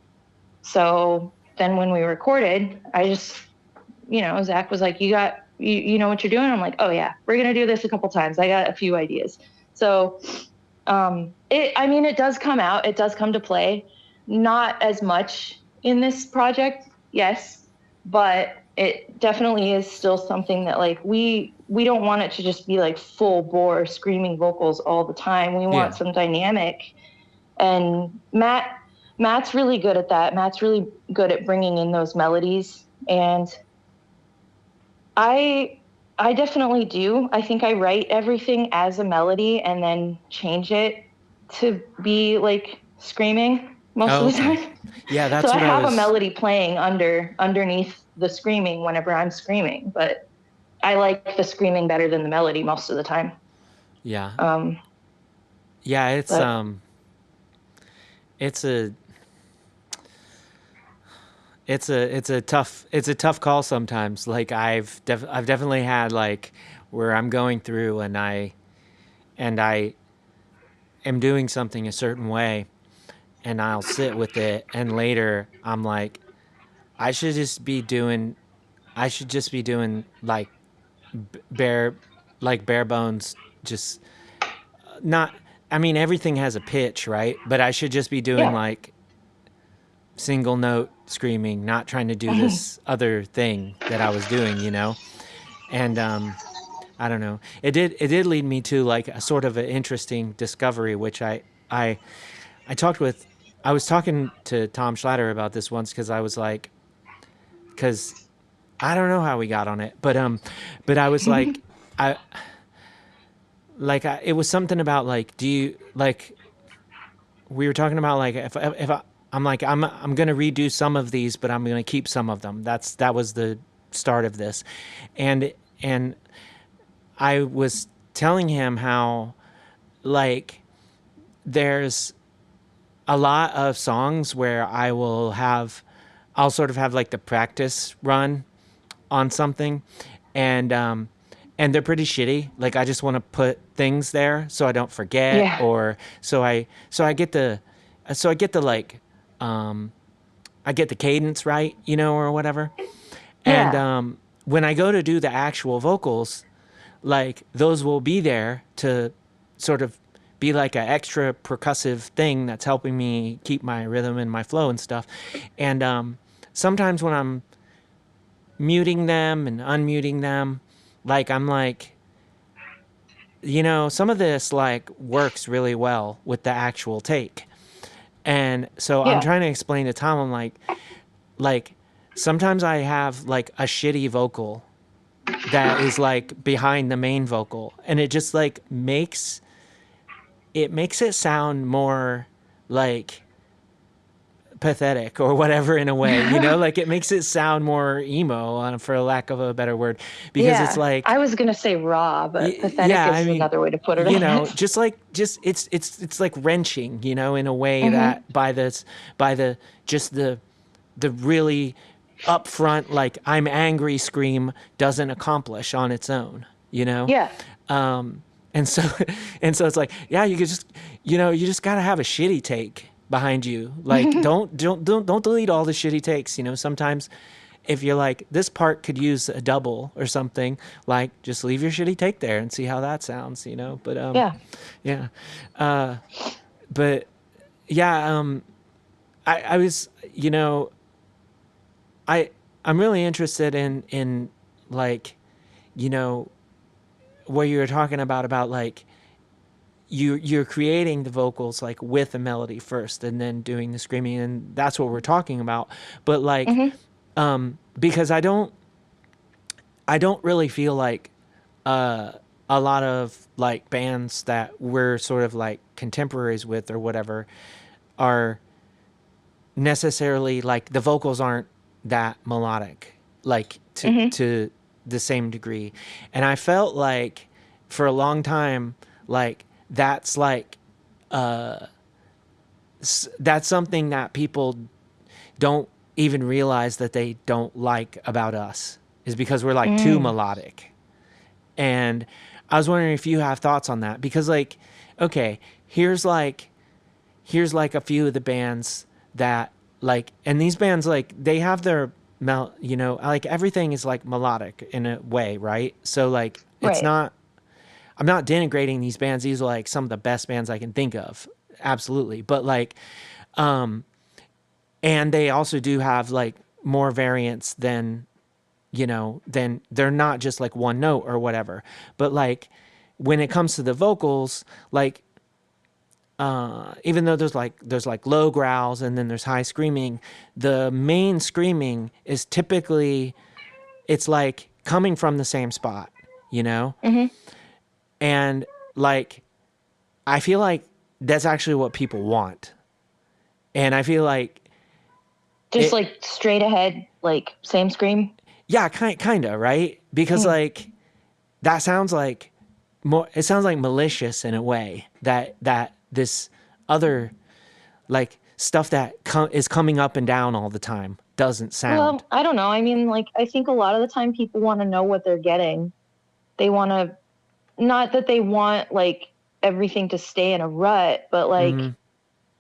[SPEAKER 3] So then when we recorded, I just, Zach was like, you know what you're doing? I'm like, oh yeah, we're going to do this a couple times. I got a few ideas. So, it does come out, it does come to play, not as much in this project. Yes. But it definitely is still something that like we don't want it to just be like full bore screaming vocals all the time. We want
[SPEAKER 1] Yeah.
[SPEAKER 3] some dynamic, and Matt's really good at that. Matt's really good at bringing in those melodies, and I definitely do. I think I write everything as a melody and then change it to be like screaming most
[SPEAKER 1] Oh,
[SPEAKER 3] of the
[SPEAKER 1] okay.
[SPEAKER 3] time.
[SPEAKER 1] Yeah,
[SPEAKER 3] So
[SPEAKER 1] that's
[SPEAKER 3] I
[SPEAKER 1] what I
[SPEAKER 3] have a
[SPEAKER 1] was.
[SPEAKER 3] melody playing underneath the screaming whenever I'm screaming, but I like the screaming better than the melody most of the time.
[SPEAKER 1] Yeah.
[SPEAKER 3] Um,
[SPEAKER 1] Yeah,
[SPEAKER 3] but
[SPEAKER 1] it's a it's a tough call sometimes. Like I've definitely had like where I'm going through and I am doing something a certain way and I'll sit with it and later I'm like I should just be doing I should just be doing like bare bare bones just not I mean everything has a pitch, right? But I should just be doing
[SPEAKER 3] yeah.
[SPEAKER 1] like single note screaming, not trying to do this other thing that I was doing, you know? And I don't know. It did lead me to like a sort of an interesting discovery, which I I talked with I was talking to Tom Schlatter about this once because I was like because I don't know how we got on it, but I was like I it was something about like do you like we were talking about like if I'm like I'm gonna redo some of these, but I'm gonna keep some of them. That was the start of this, and and I was telling him how like there's a lot of songs where I'll sort of have like the practice run on something, and and they're pretty shitty. Like I just want to put things there so I don't forget,
[SPEAKER 3] Yeah.
[SPEAKER 1] or so I get the like I get the cadence right, you know, or whatever. And
[SPEAKER 3] Yeah.
[SPEAKER 1] when I go to do the actual vocals, like those will be there to sort of be like an extra percussive thing that's helping me keep my rhythm and my flow and stuff. And sometimes when I'm muting them and unmuting them, like I'm like, you know, some of this like works really well with the actual take. And so I'm
[SPEAKER 3] Yeah.
[SPEAKER 1] trying to explain to Tom, I'm like sometimes I have like a shitty vocal that is like behind the main vocal and it just like makes it sound more like pathetic or whatever in a way, you know, like it makes it sound more emo for lack of a better word because it's
[SPEAKER 3] Yeah.
[SPEAKER 1] like
[SPEAKER 3] I was gonna say raw, but pathetic
[SPEAKER 1] yeah, I
[SPEAKER 3] is
[SPEAKER 1] mean,
[SPEAKER 3] another way to put
[SPEAKER 1] you
[SPEAKER 3] it.
[SPEAKER 1] know, just it's like wrenching, you know, in a way
[SPEAKER 3] Hmm.
[SPEAKER 1] that by the just the really upfront like I'm angry scream doesn't accomplish on its own, you know?
[SPEAKER 3] Yeah.
[SPEAKER 1] And so and so it's like, yeah, you could just you know, you just got to have a shitty take behind you. Like don't delete all the shitty takes, you know. Sometimes if you're like this part could use a double or something, like just leave your shitty take there and see how that sounds, you know. But
[SPEAKER 3] Yeah.
[SPEAKER 1] yeah. But yeah, I was, you know, I'm really interested in like, you know, what you were talking about like you're creating the vocals like with a melody first and then doing the screaming and that's what we're talking about. But like
[SPEAKER 3] Hmm.
[SPEAKER 1] because I don't really feel like a lot of like bands that we're sort of like contemporaries with or whatever are necessarily like the vocals aren't that melodic like
[SPEAKER 3] Hmm.
[SPEAKER 1] to the same degree. And I felt like for a long time like that's like that's something that people don't even realize that they don't like about us is because we're like too
[SPEAKER 3] Mm.
[SPEAKER 1] melodic. And I was wondering if you have thoughts on that because like, okay, here's like a few of the bands that like, and these bands like they have their like everything is like melodic in a way, right? So like it's
[SPEAKER 3] Right.
[SPEAKER 1] not, I'm not denigrating these bands. These are like some of the best bands I can think of. Absolutely. But like, and they also do have like more variants than, than they're not just like one note or whatever. But like when it comes to the vocals, like, even though there's like low growls and then there's high screaming, the main screaming is typically, it's like coming from the same spot, you know?
[SPEAKER 3] Hmm.
[SPEAKER 1] And like, I feel like that's actually what people want. And I feel like
[SPEAKER 3] Just
[SPEAKER 1] it,
[SPEAKER 3] like straight ahead, like same scream.
[SPEAKER 1] yeah, kind of, right? Because
[SPEAKER 3] Mm.
[SPEAKER 1] like that sounds like more, it sounds like malicious in a way that this other like stuff that is coming up and down all the time doesn't sound.
[SPEAKER 3] Well, I don't know. I mean, like, I think a lot of the time people want to know what they're getting. They want to, not that they want like everything to stay in a rut, but like
[SPEAKER 1] Mm-hmm.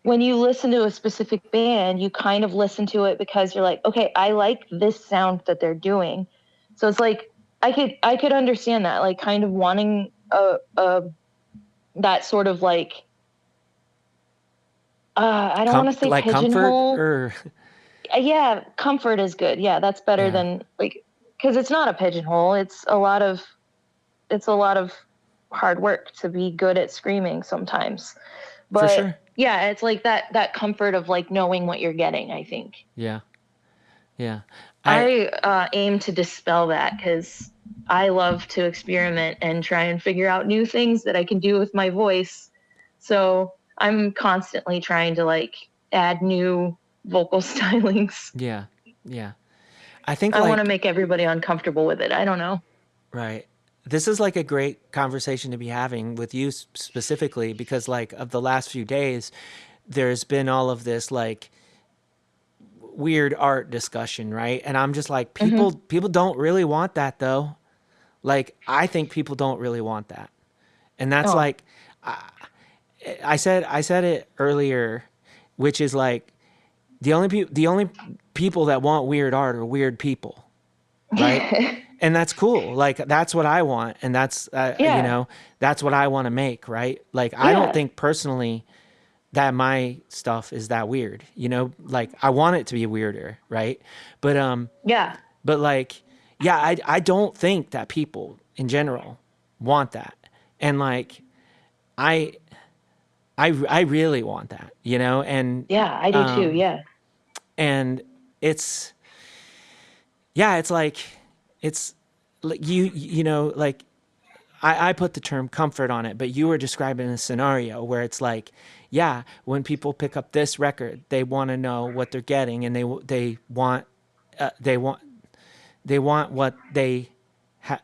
[SPEAKER 3] when you listen to a specific band, you kind of listen to it because you're like, okay, I like this sound that they're doing. So it's like I could understand that, like kind of wanting a that sort of like I don't want to say
[SPEAKER 1] Like comfort
[SPEAKER 3] pigeonhole.
[SPEAKER 1] or
[SPEAKER 3] Yeah, comfort is good. Yeah, that's better
[SPEAKER 1] yeah,
[SPEAKER 3] than like because it's not a pigeonhole. It's a lot of hard work to be good at screaming sometimes.
[SPEAKER 1] for
[SPEAKER 3] But
[SPEAKER 1] sure.
[SPEAKER 3] yeah, it's like that comfort of like knowing what you're getting, I think.
[SPEAKER 1] Yeah, yeah. I
[SPEAKER 3] I aim to dispel that because I love to experiment and try and figure out new things that I can do with my voice. So I'm constantly trying to like add new vocal stylings.
[SPEAKER 1] yeah, yeah. I think
[SPEAKER 3] I want to
[SPEAKER 1] like
[SPEAKER 3] make everybody uncomfortable with it. I don't know.
[SPEAKER 1] right. This is like a great conversation to be having with you specifically because like of the last few days, there's been all of this like weird art discussion, right? And I'm just like
[SPEAKER 3] Hmm.
[SPEAKER 1] people don't really want that though. Like I think people don't really want that. And that's
[SPEAKER 3] Oh,
[SPEAKER 1] like I said it earlier, which is like the only people that want weird art are weird people, right? And that's cool. Like that's what I want, and that's
[SPEAKER 3] yeah,
[SPEAKER 1] that's what I want to make, right? Like I don't
[SPEAKER 3] yeah,
[SPEAKER 1] think personally that my stuff is that weird, like I want it to be weirder, right? But
[SPEAKER 3] yeah,
[SPEAKER 1] but like yeah, I don't think that people in general want that, and like I I really want that,
[SPEAKER 3] yeah. I do too. Yeah.
[SPEAKER 1] and it's yeah, it's like it's like like I put the term comfort on it, but you were describing a scenario where it's like, yeah, when people pick up this record, they want to know what they're getting, and they want they want they want what they ha-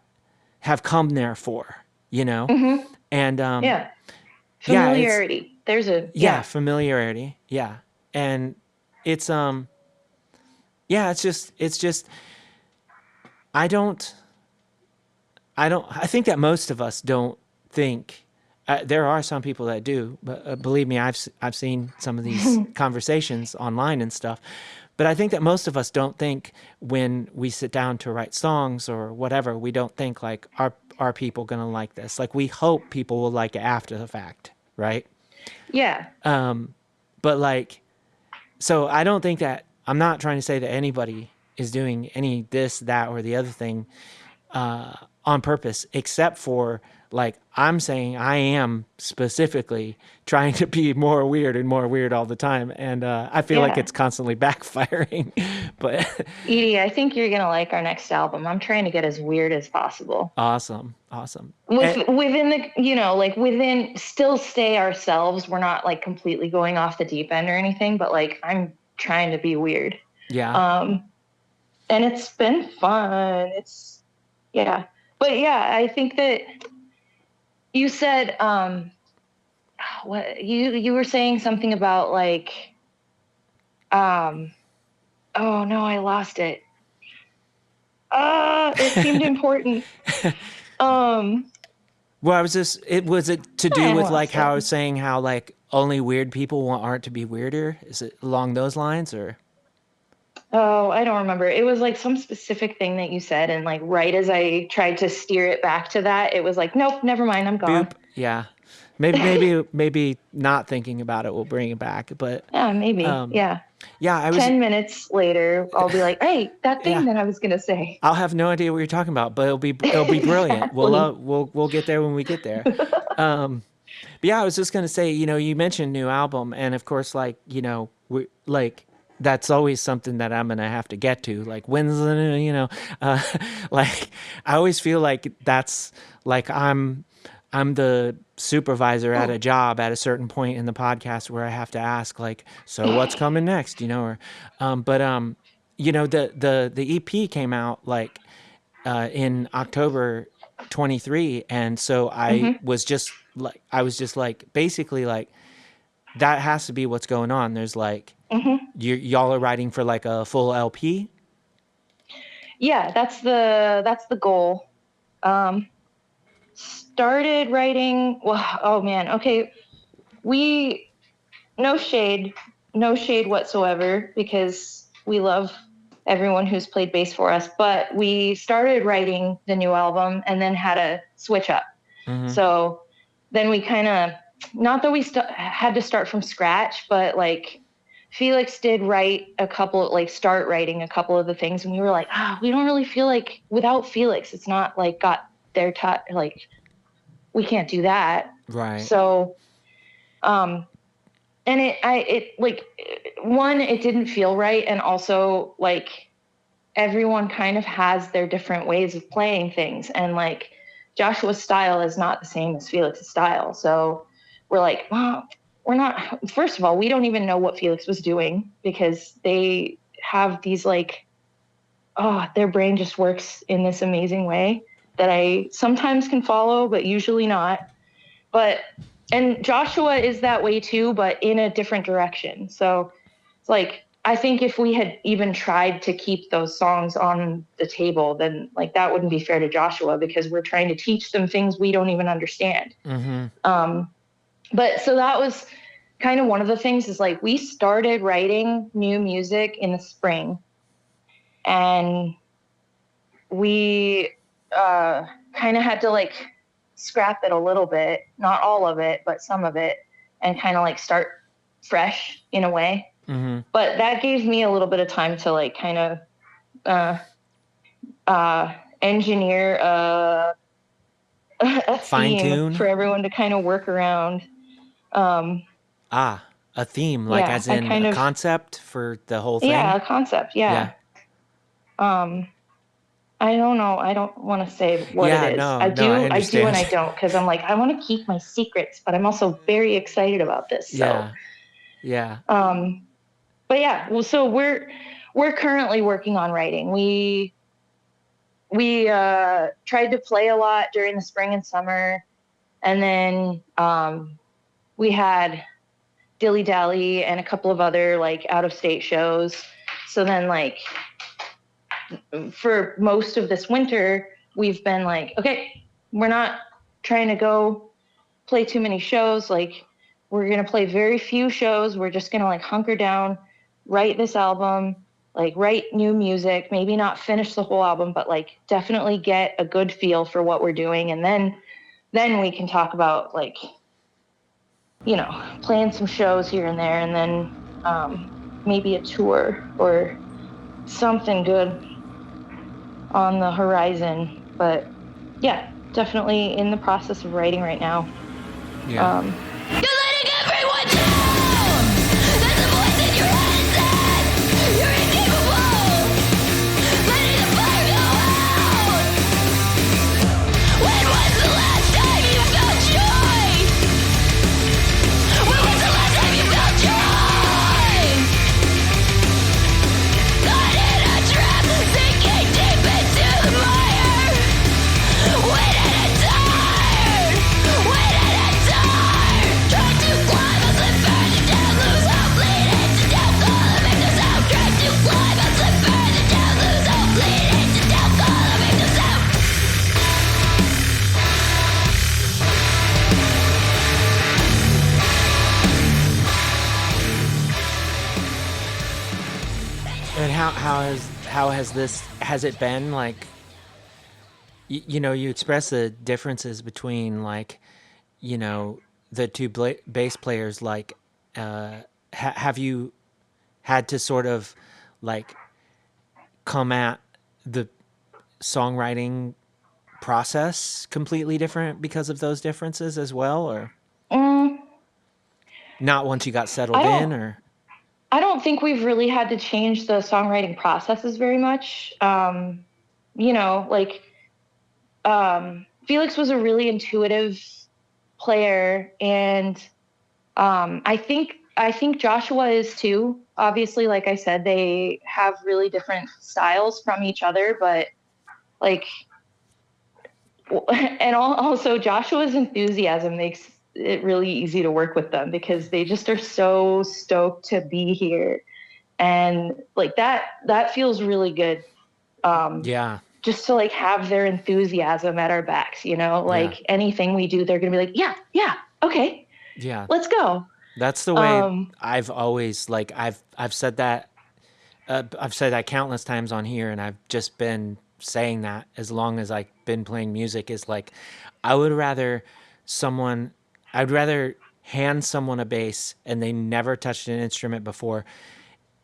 [SPEAKER 1] have come there for,
[SPEAKER 3] Hmm.
[SPEAKER 1] and
[SPEAKER 3] Yeah.
[SPEAKER 1] yeah, it's
[SPEAKER 3] Familiarity. There's a
[SPEAKER 1] yeah,
[SPEAKER 3] yeah.
[SPEAKER 1] familiarity, yeah, and it's yeah, it's just I don't I think that most of us don't think. There are some people that do, but believe me, I've seen some of these conversations online and stuff. But I think that most of us don't think when we sit down to write songs or whatever. We don't think like, are people gonna like this? Like we hope people will like it after the fact, right?
[SPEAKER 3] Yeah.
[SPEAKER 1] But like, so I don't think that, I'm not trying to say that anybody is doing any this, that, or the other thing on purpose, except for like I'm saying I am specifically trying to be more weird and more weird all the time, and I feel like
[SPEAKER 3] Yeah.
[SPEAKER 1] it's constantly backfiring. But
[SPEAKER 3] Edie, I think you're gonna like our next album. I'm trying to get as weird as possible.
[SPEAKER 1] awesome, awesome.
[SPEAKER 3] Within the like within still stay ourselves. We're not like completely going off the deep end or anything, but like I'm trying to be weird.
[SPEAKER 1] Yeah,
[SPEAKER 3] Um and it's been fun. It's yeah. But yeah, I think that you said what you were saying something about like um Oh no, I lost it. It seemed important.
[SPEAKER 1] Well, was it to do
[SPEAKER 3] I
[SPEAKER 1] with like
[SPEAKER 3] lost
[SPEAKER 1] how I
[SPEAKER 3] it.
[SPEAKER 1] was saying how like only weird people want art to be weirder? Is it along those lines or?
[SPEAKER 3] Oh, I don't remember. It was like some specific thing that you said, and like right as I tried to steer it back to that, it was like, nope, never mind, I'm gone.
[SPEAKER 1] Boop. Yeah. Maybe not thinking about it will bring it back, but
[SPEAKER 3] Yeah, maybe. Yeah.
[SPEAKER 1] yeah, I was
[SPEAKER 3] 10 minutes later, I'll be like, hey, that thing
[SPEAKER 1] yeah.
[SPEAKER 3] that I was gonna say.
[SPEAKER 1] I'll have no idea what you're talking about, but it'll be brilliant.
[SPEAKER 3] Exactly.
[SPEAKER 1] We'll get there when we get there. But yeah, I was just gonna say, you mentioned new album, and of course, like, we like that's always something that I'm gonna have to get to. Like, when's the new, like I always feel like that's like I'm the supervisor at a job at a certain point in the podcast where I have to ask like, so what's coming next, or, the EP came out like in October 23, and so
[SPEAKER 3] Hmm.
[SPEAKER 1] I was just like basically like that has to be what's going on. There's like
[SPEAKER 3] Hmm.
[SPEAKER 1] y'all are writing for like a full LP.
[SPEAKER 3] Yeah, that's the goal. Started writing. Well, oh man. Okay, we no shade, no shade whatsoever, because we love everyone who's played bass for us. But we started writing the new album and then had a switch up.
[SPEAKER 1] Mm-hmm.
[SPEAKER 3] So then we kind of, not that we had to start from scratch, but like Felix did start writing a couple of the things, and we were like, we don't really feel like without Felix, it's not like got their touch. Like we can't do that.
[SPEAKER 1] Right.
[SPEAKER 3] So, and it didn't feel right, and also like everyone kind of has their different ways of playing things, and like Joshua's style is not the same as Felix's style. So we're like, well, we're not. First of all, we don't even know what Felix was doing, because they have these like, their brain just works in this amazing way that I sometimes can follow, but usually not. And Joshua is that way too, but in a different direction. So it's like, I think if we had even tried to keep those songs on the table, then like that wouldn't be fair to Joshua, because we're trying to teach them things we don't even understand.
[SPEAKER 1] Mm-hmm.
[SPEAKER 3] But so that was kind of one of the things, is like we started writing new music in the spring, and we kind of had to like scrap it a little bit, not all of it, but some of it, and kind of like start fresh in a way.
[SPEAKER 1] Mm-hmm.
[SPEAKER 3] But that gave me a little bit of time to like kind of engineer a
[SPEAKER 1] Fine
[SPEAKER 3] theme
[SPEAKER 1] tune
[SPEAKER 3] for everyone to kind of work around.
[SPEAKER 1] A theme, like as in a concept for the whole thing.
[SPEAKER 3] Yeah, a concept. Yeah. I don't know. I don't want to say what it is.
[SPEAKER 1] No,
[SPEAKER 3] I do and
[SPEAKER 1] understand.
[SPEAKER 3] I don't, because I'm like, I want to keep my secrets, but I'm also very excited about this. So.
[SPEAKER 1] Yeah.
[SPEAKER 3] But yeah, well, so we're currently working on writing. We tried to play a lot during the spring and summer, and then we had Dilly Dally and a couple of other like out of state shows. So then like for most of this winter, we've been like, okay, we're not trying to go play too many shows. Like we're going to play very few shows. We're just going to like hunker down, write this album, like write new music, maybe not finish the whole album, but like definitely get a good feel for what we're doing. And then we can talk about like, playing some shows here and there, and then maybe a tour or something good on the horizon. But yeah, definitely in the process of writing right now.
[SPEAKER 1] Yeah.
[SPEAKER 2] You're letting everyone down! There's a voice in your head says you're incapable! Letting the fire go out! When was the last time you felt joy? When was the last time you felt joy? Caught in a trap, sinking deep into the mire. Waiting and tired! Waiting and tired!
[SPEAKER 1] has it been like you express the differences between like the two bass players like have you had to sort of like come at the songwriting process completely different because of those differences as well, or
[SPEAKER 3] Mm,
[SPEAKER 1] not once you got
[SPEAKER 3] I
[SPEAKER 1] settled
[SPEAKER 3] don't
[SPEAKER 1] in, or
[SPEAKER 3] I don't think we've really had to change the songwriting processes very much. Like Felix was a really intuitive player, and I think Joshua is too. Obviously, like I said, they have really different styles from each other, but like, and also Joshua's enthusiasm makes it really easy to work with them because they just are so stoked to be here, and like that feels really good. Um,
[SPEAKER 1] yeah,
[SPEAKER 3] just to like have their enthusiasm at our backs,
[SPEAKER 1] yeah,
[SPEAKER 3] like anything we do, they're gonna be like, yeah, yeah, okay,
[SPEAKER 1] yeah.
[SPEAKER 3] let's go.
[SPEAKER 1] That's the way
[SPEAKER 3] Um,
[SPEAKER 1] I've always like I've said that I've said that countless times on here, and I've just been saying that as long as I've been playing music. Is like, I would rather someone, I'd rather hand someone a bass and they never touched an instrument before,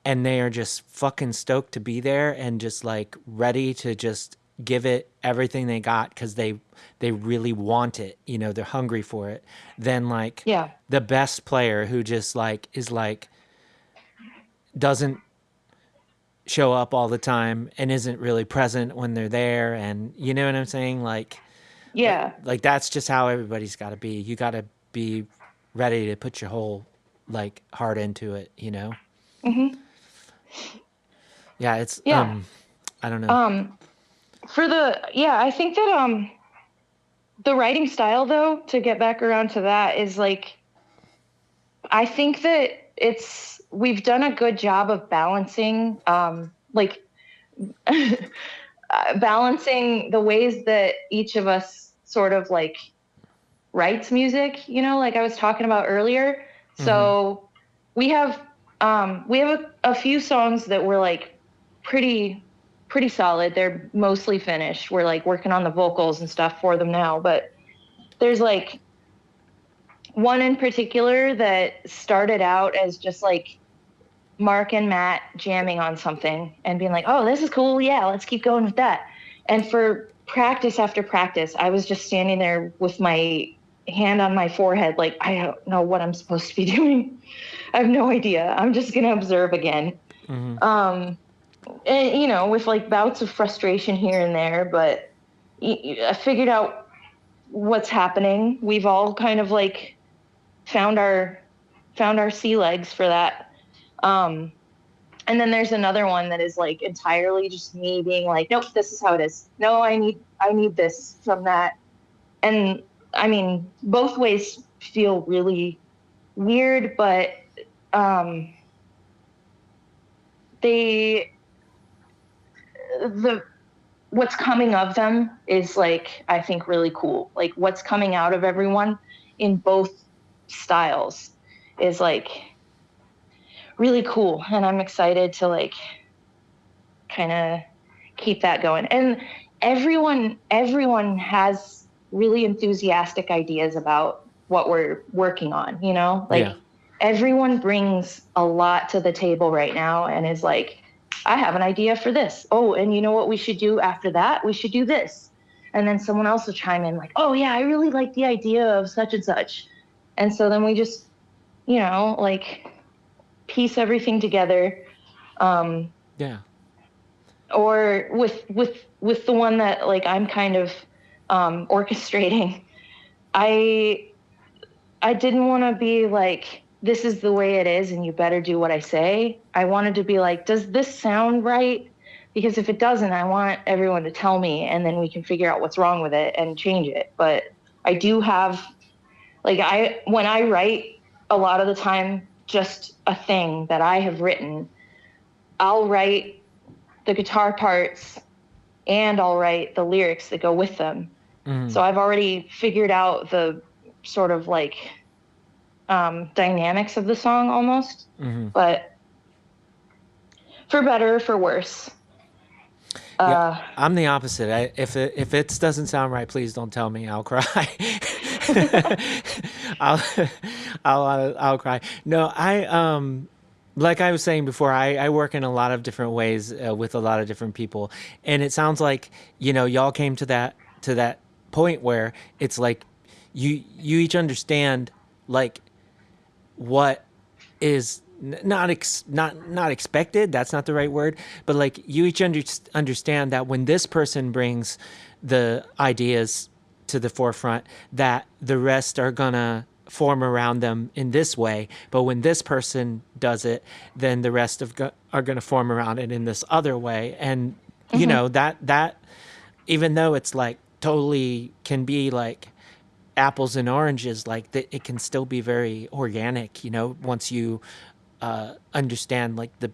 [SPEAKER 1] and they are just fucking stoked to be there and just like ready to just give it everything they got because they really want it. They're hungry for it. Than like
[SPEAKER 3] yeah,
[SPEAKER 1] the best player who just like is like doesn't show up all the time and isn't really present when they're there, and you know what I'm saying,
[SPEAKER 3] yeah.
[SPEAKER 1] like that's just how everybody's got to be. You got to be ready to put your whole like heart into it.
[SPEAKER 3] Hmm.
[SPEAKER 1] Yeah, it's
[SPEAKER 3] Yeah.
[SPEAKER 1] I don't know.
[SPEAKER 3] Um, yeah, I think that the writing style though, to get back around to that, is like I think that we've done a good job of balancing like balancing the ways that each of us sort of like writes music, like I was talking about earlier.
[SPEAKER 1] Mm-hmm.
[SPEAKER 3] So we have a few songs that were like pretty pretty solid. They're mostly finished. We're like working on the vocals and stuff for them now, but there's like one in particular that started out as just like Mark and Matt jamming on something and being like, "Oh, this is cool. Yeah, let's keep going with that." And for practice after practice, I was just standing there with my hand on my forehead, like, I don't know what I'm supposed to be doing. I have no idea. I'm just gonna observe again.
[SPEAKER 1] Mm-hmm.
[SPEAKER 3] Um, and with like bouts of frustration here and there, but I figured out what's happening. We've all kind of like found our found our sea legs for that. Um, and then there's another one that is like entirely just me being like, nope, this is how it is. No, I need this from that. And I mean, both ways feel really weird, but um, they the what's coming of them is like I think really cool. Like what's coming out of everyone in both styles is like really cool, and I'm excited to like kind of keep that going. And everyone has really enthusiastic ideas about what we're working on,
[SPEAKER 1] Yeah.
[SPEAKER 3] like everyone brings a lot to the table right now and is like, I have an idea for this. Oh, and you know what we should do after that? We should do this. And then someone else will chime in like, oh yeah, I really like the idea of such and such. And so then we just, like piece everything together. Um,
[SPEAKER 1] Yeah.
[SPEAKER 3] or with the one that like I'm kind of orchestrating. I i didn't want to be like, this is the way it is and you better do what I say. I wanted to be like, does this sound right? Because if it doesn't, I want everyone to tell me, and then we can figure out what's wrong with it and change it. But I do have, like, when I write, a lot of the time, just a thing that I have written, I'll write the guitar parts and I'll write the lyrics that go with them.
[SPEAKER 1] Mm-hmm.
[SPEAKER 3] So I've already figured out the sort of like dynamics of the song almost.
[SPEAKER 1] Mm-hmm.
[SPEAKER 3] But for better or for worse.
[SPEAKER 1] Yeah, I'm the opposite. If it doesn't sound right, please don't tell me. I'll cry. I'll, I'll cry. No, like I was saying before, I work in a lot of different ways with a lot of different people, and it sounds like y'all came to that point where it's like you each understand like what is not expected. That's not the right word, but like you each understand that when this person brings the ideas to the forefront, that the rest are gonna form around them in this way. But when this person does it, then the rest are gonna form around it in this other way. And
[SPEAKER 3] Hmm.
[SPEAKER 1] that even though it's like totally can be like apples and oranges, like that, it can still be very organic, once you understand like the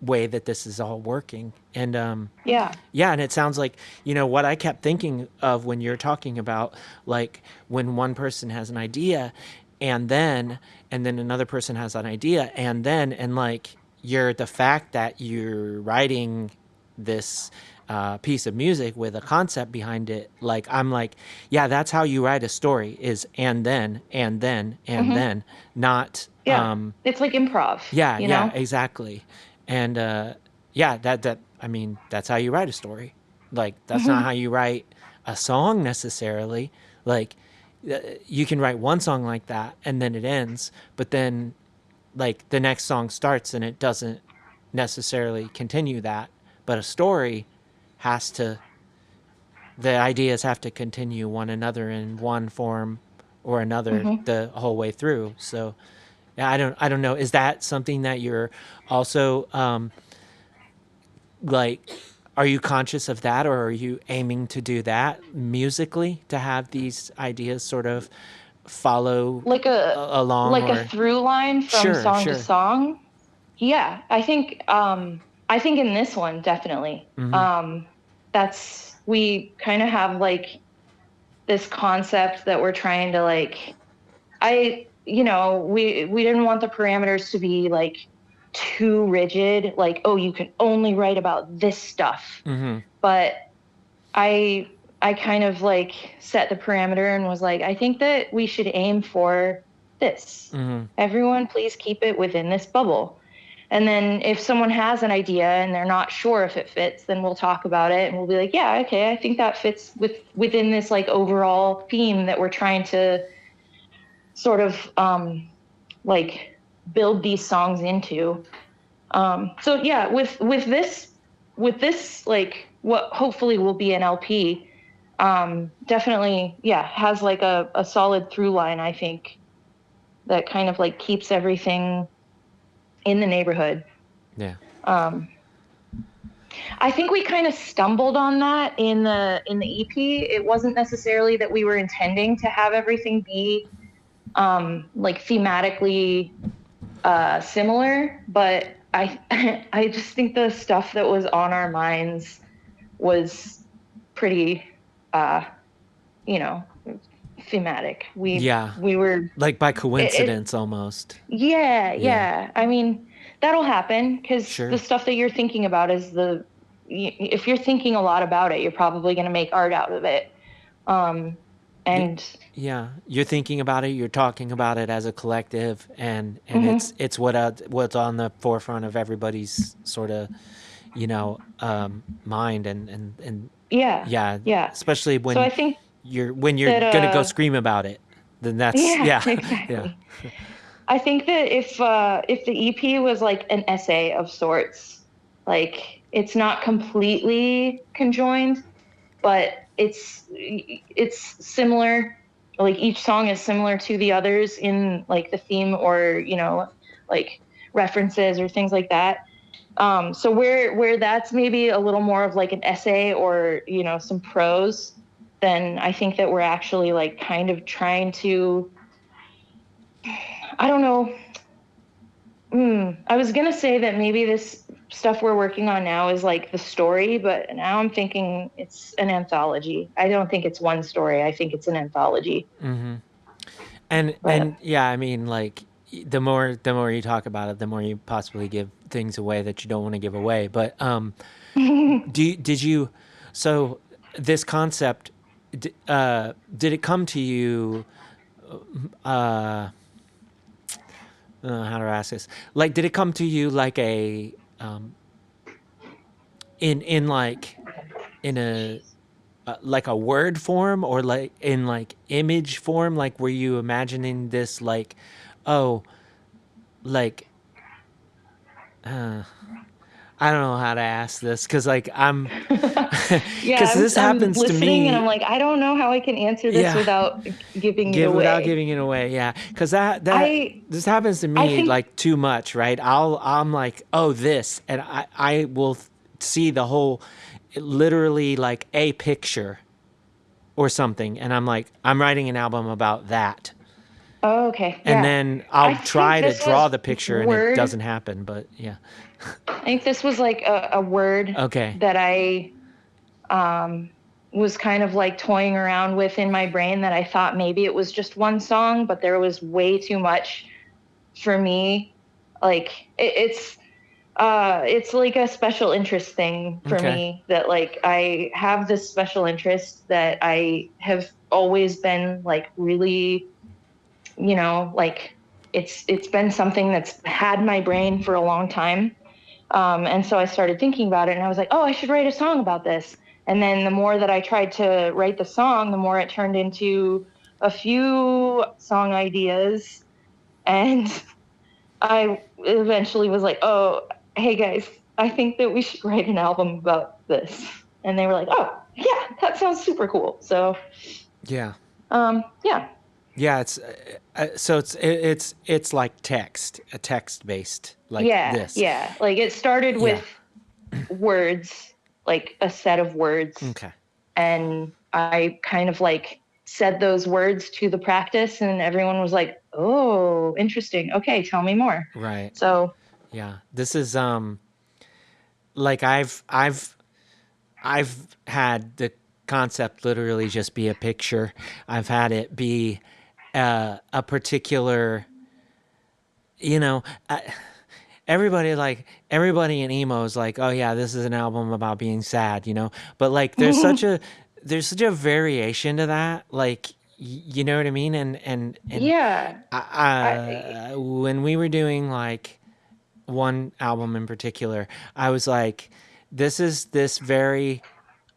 [SPEAKER 1] way that this is all working. And
[SPEAKER 3] Yeah.
[SPEAKER 1] yeah, and it sounds like what I kept thinking of when you're talking about like when one person has an idea and then another person has an idea and like you're the fact that you're writing this piece of music with a concept behind it. Like I'm like, yeah, that's how you write a story, is and
[SPEAKER 3] Hmm.
[SPEAKER 1] then not
[SPEAKER 3] Yeah. It's like improv,
[SPEAKER 1] yeah,
[SPEAKER 3] you
[SPEAKER 1] yeah,
[SPEAKER 3] know?
[SPEAKER 1] exactly. And yeah, that I mean, that's how you write a story. Like that's not how
[SPEAKER 3] Hmm.
[SPEAKER 1] you write a song necessarily. Like you can write one song like that and then it ends, but then like the next song starts and it doesn't necessarily continue that. But a story has to the ideas have to continue one another in one form or another
[SPEAKER 3] Hmm.
[SPEAKER 1] the whole way through. So yeah, I don't know. Is that something that you're also like? Are you conscious of that, or are you aiming to do that musically to have these ideas sort of follow
[SPEAKER 3] Like a
[SPEAKER 1] along? Or
[SPEAKER 3] through line from
[SPEAKER 1] sure,
[SPEAKER 3] song to
[SPEAKER 1] sure.
[SPEAKER 3] song. Yeah, I think in this one definitely.
[SPEAKER 1] Mm-hmm.
[SPEAKER 3] That's we kind of have like this concept that we're trying to like we didn't want the parameters to be like too rigid, like, oh, you can only write about this stuff.
[SPEAKER 1] Mm-hmm.
[SPEAKER 3] But I kind of like set the parameter and was like, I think that we should aim for this.
[SPEAKER 1] Mm-hmm.
[SPEAKER 3] Everyone, please keep it within this bubble. And then if someone has an idea and they're not sure if it fits, then we'll talk about it and we'll be like, yeah, okay, I think that fits within this like overall theme that we're trying to sort of like build these songs into. So yeah, with this like what hopefully will be an LP, definitely yeah has like a solid through line. I think that kind of like keeps everything in the neighborhood.
[SPEAKER 1] Yeah.
[SPEAKER 3] Um, I think we kind of stumbled on that in the EP. It wasn't necessarily that we were intending to have everything be like thematically similar, but I I just think the stuff that was on our minds was pretty uh, you know thematic.
[SPEAKER 1] Yeah.
[SPEAKER 3] We were
[SPEAKER 1] Like by
[SPEAKER 3] it
[SPEAKER 1] coincidence, almost.
[SPEAKER 3] yeah,
[SPEAKER 1] Yeah.
[SPEAKER 3] yeah. I mean, that'll happen because the
[SPEAKER 1] Sure.
[SPEAKER 3] stuff that you're thinking about is if you're thinking a lot about it, you're probably going to make art out of it. Um,
[SPEAKER 1] Y-
[SPEAKER 3] and
[SPEAKER 1] Yeah, you're thinking about it. You're talking about it as a collective, and
[SPEAKER 3] mhm,
[SPEAKER 1] it's what's on the forefront of everybody's sort of mind and
[SPEAKER 3] yeah,
[SPEAKER 1] yeah,
[SPEAKER 3] yeah.
[SPEAKER 1] especially
[SPEAKER 3] So I
[SPEAKER 1] when
[SPEAKER 3] think
[SPEAKER 1] you're
[SPEAKER 3] that
[SPEAKER 1] gonna go scream about it. Then that's
[SPEAKER 3] yeah,
[SPEAKER 1] yeah, yeah.
[SPEAKER 3] exactly. I think that if the EP was like an essay of sorts, like it's not completely conjoined, but it's similar. Like each song is similar to the others in like the theme or like references or things like that. So where that's maybe a little more of like an essay or some prose, then I think that we're actually like kind of trying to I don't know. I was gonna say that maybe this stuff we're working on now is like the story, but now I'm thinking it's an anthology. I don't think it's one story. I think it's an anthology.
[SPEAKER 1] And
[SPEAKER 3] But
[SPEAKER 1] yeah, I mean like the more you talk about it, the more you possibly give things away that you don't want to give away. But did you, so this concept, did it come to you? How do I ask this? Like, did it come to you like a in like in a like a word form, or like in like image form? Like, were you imagining this like, oh, like I don't know how to ask this because like I'm
[SPEAKER 3] Yeah,
[SPEAKER 1] because this
[SPEAKER 3] I'm
[SPEAKER 1] happens to
[SPEAKER 3] listening and I'm
[SPEAKER 1] me.
[SPEAKER 3] like, I don't know how I can answer this
[SPEAKER 1] Yeah,
[SPEAKER 3] without giving it
[SPEAKER 1] give without
[SPEAKER 3] away.
[SPEAKER 1] giving it away. Yeah, because that
[SPEAKER 3] I
[SPEAKER 1] this happens to
[SPEAKER 3] I
[SPEAKER 1] me
[SPEAKER 3] think
[SPEAKER 1] like too much, right? I'm like, oh, this, and I will see the whole, literally like a picture or something, and I'm like, I'm writing an album about that,
[SPEAKER 3] oh, okay,
[SPEAKER 1] and
[SPEAKER 3] yeah.
[SPEAKER 1] then
[SPEAKER 3] I
[SPEAKER 1] I'll
[SPEAKER 3] think
[SPEAKER 1] try to
[SPEAKER 3] this
[SPEAKER 1] draw
[SPEAKER 3] was
[SPEAKER 1] the picture, and it
[SPEAKER 3] word.
[SPEAKER 1] doesn't happen. But yeah,
[SPEAKER 3] I think this was like a word
[SPEAKER 1] okay,
[SPEAKER 3] that I um was kind of like toying around with in my brain, that I thought maybe it was just one song, but there was way too much for me. Like it's like a special interest thing for
[SPEAKER 1] okay,
[SPEAKER 3] me, that like I have this special interest that I have always been like really, like it's been something that's had my brain for a long time. And so I started thinking about it, and I was like, oh, I should write a song about this. And then the more that I tried to write the song, the more it turned into a few song ideas. And I eventually was like, oh, hey guys, I think that we should write an album about this. And they were like, oh, yeah, that sounds super cool. So,
[SPEAKER 1] yeah.
[SPEAKER 3] yeah,
[SPEAKER 1] Yeah, so it's like a text based like
[SPEAKER 3] yeah,
[SPEAKER 1] this.
[SPEAKER 3] yeah. Like it started
[SPEAKER 1] Yeah.
[SPEAKER 3] with words, like a set of words.
[SPEAKER 1] Okay.
[SPEAKER 3] And I kind of like said those words to the practice, and everyone was like, oh, interesting. Okay, tell me more.
[SPEAKER 1] Right.
[SPEAKER 3] So,
[SPEAKER 1] Yeah. This is like I've had the concept literally just be a picture. I've had it be a particular, you know, everybody in emo is like, oh yeah, this is an album about being sad, but like there's such a variation to that, like you know what I mean, and
[SPEAKER 3] yeah. I,
[SPEAKER 1] when we were doing like one album in particular, I was like, this is this very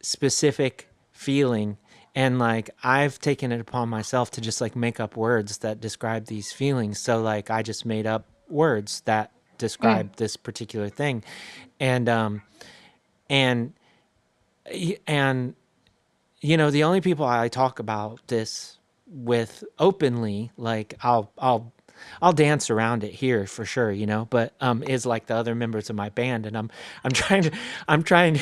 [SPEAKER 1] specific feeling, and like I've taken it upon myself to just like make up words that describe these feelings. So like I just made up words that
[SPEAKER 3] mm,
[SPEAKER 1] describe this particular thing, and and and the only people I talk about this with openly, like I'll dance around it here for sure, but is like the other members of my band, and I'm trying to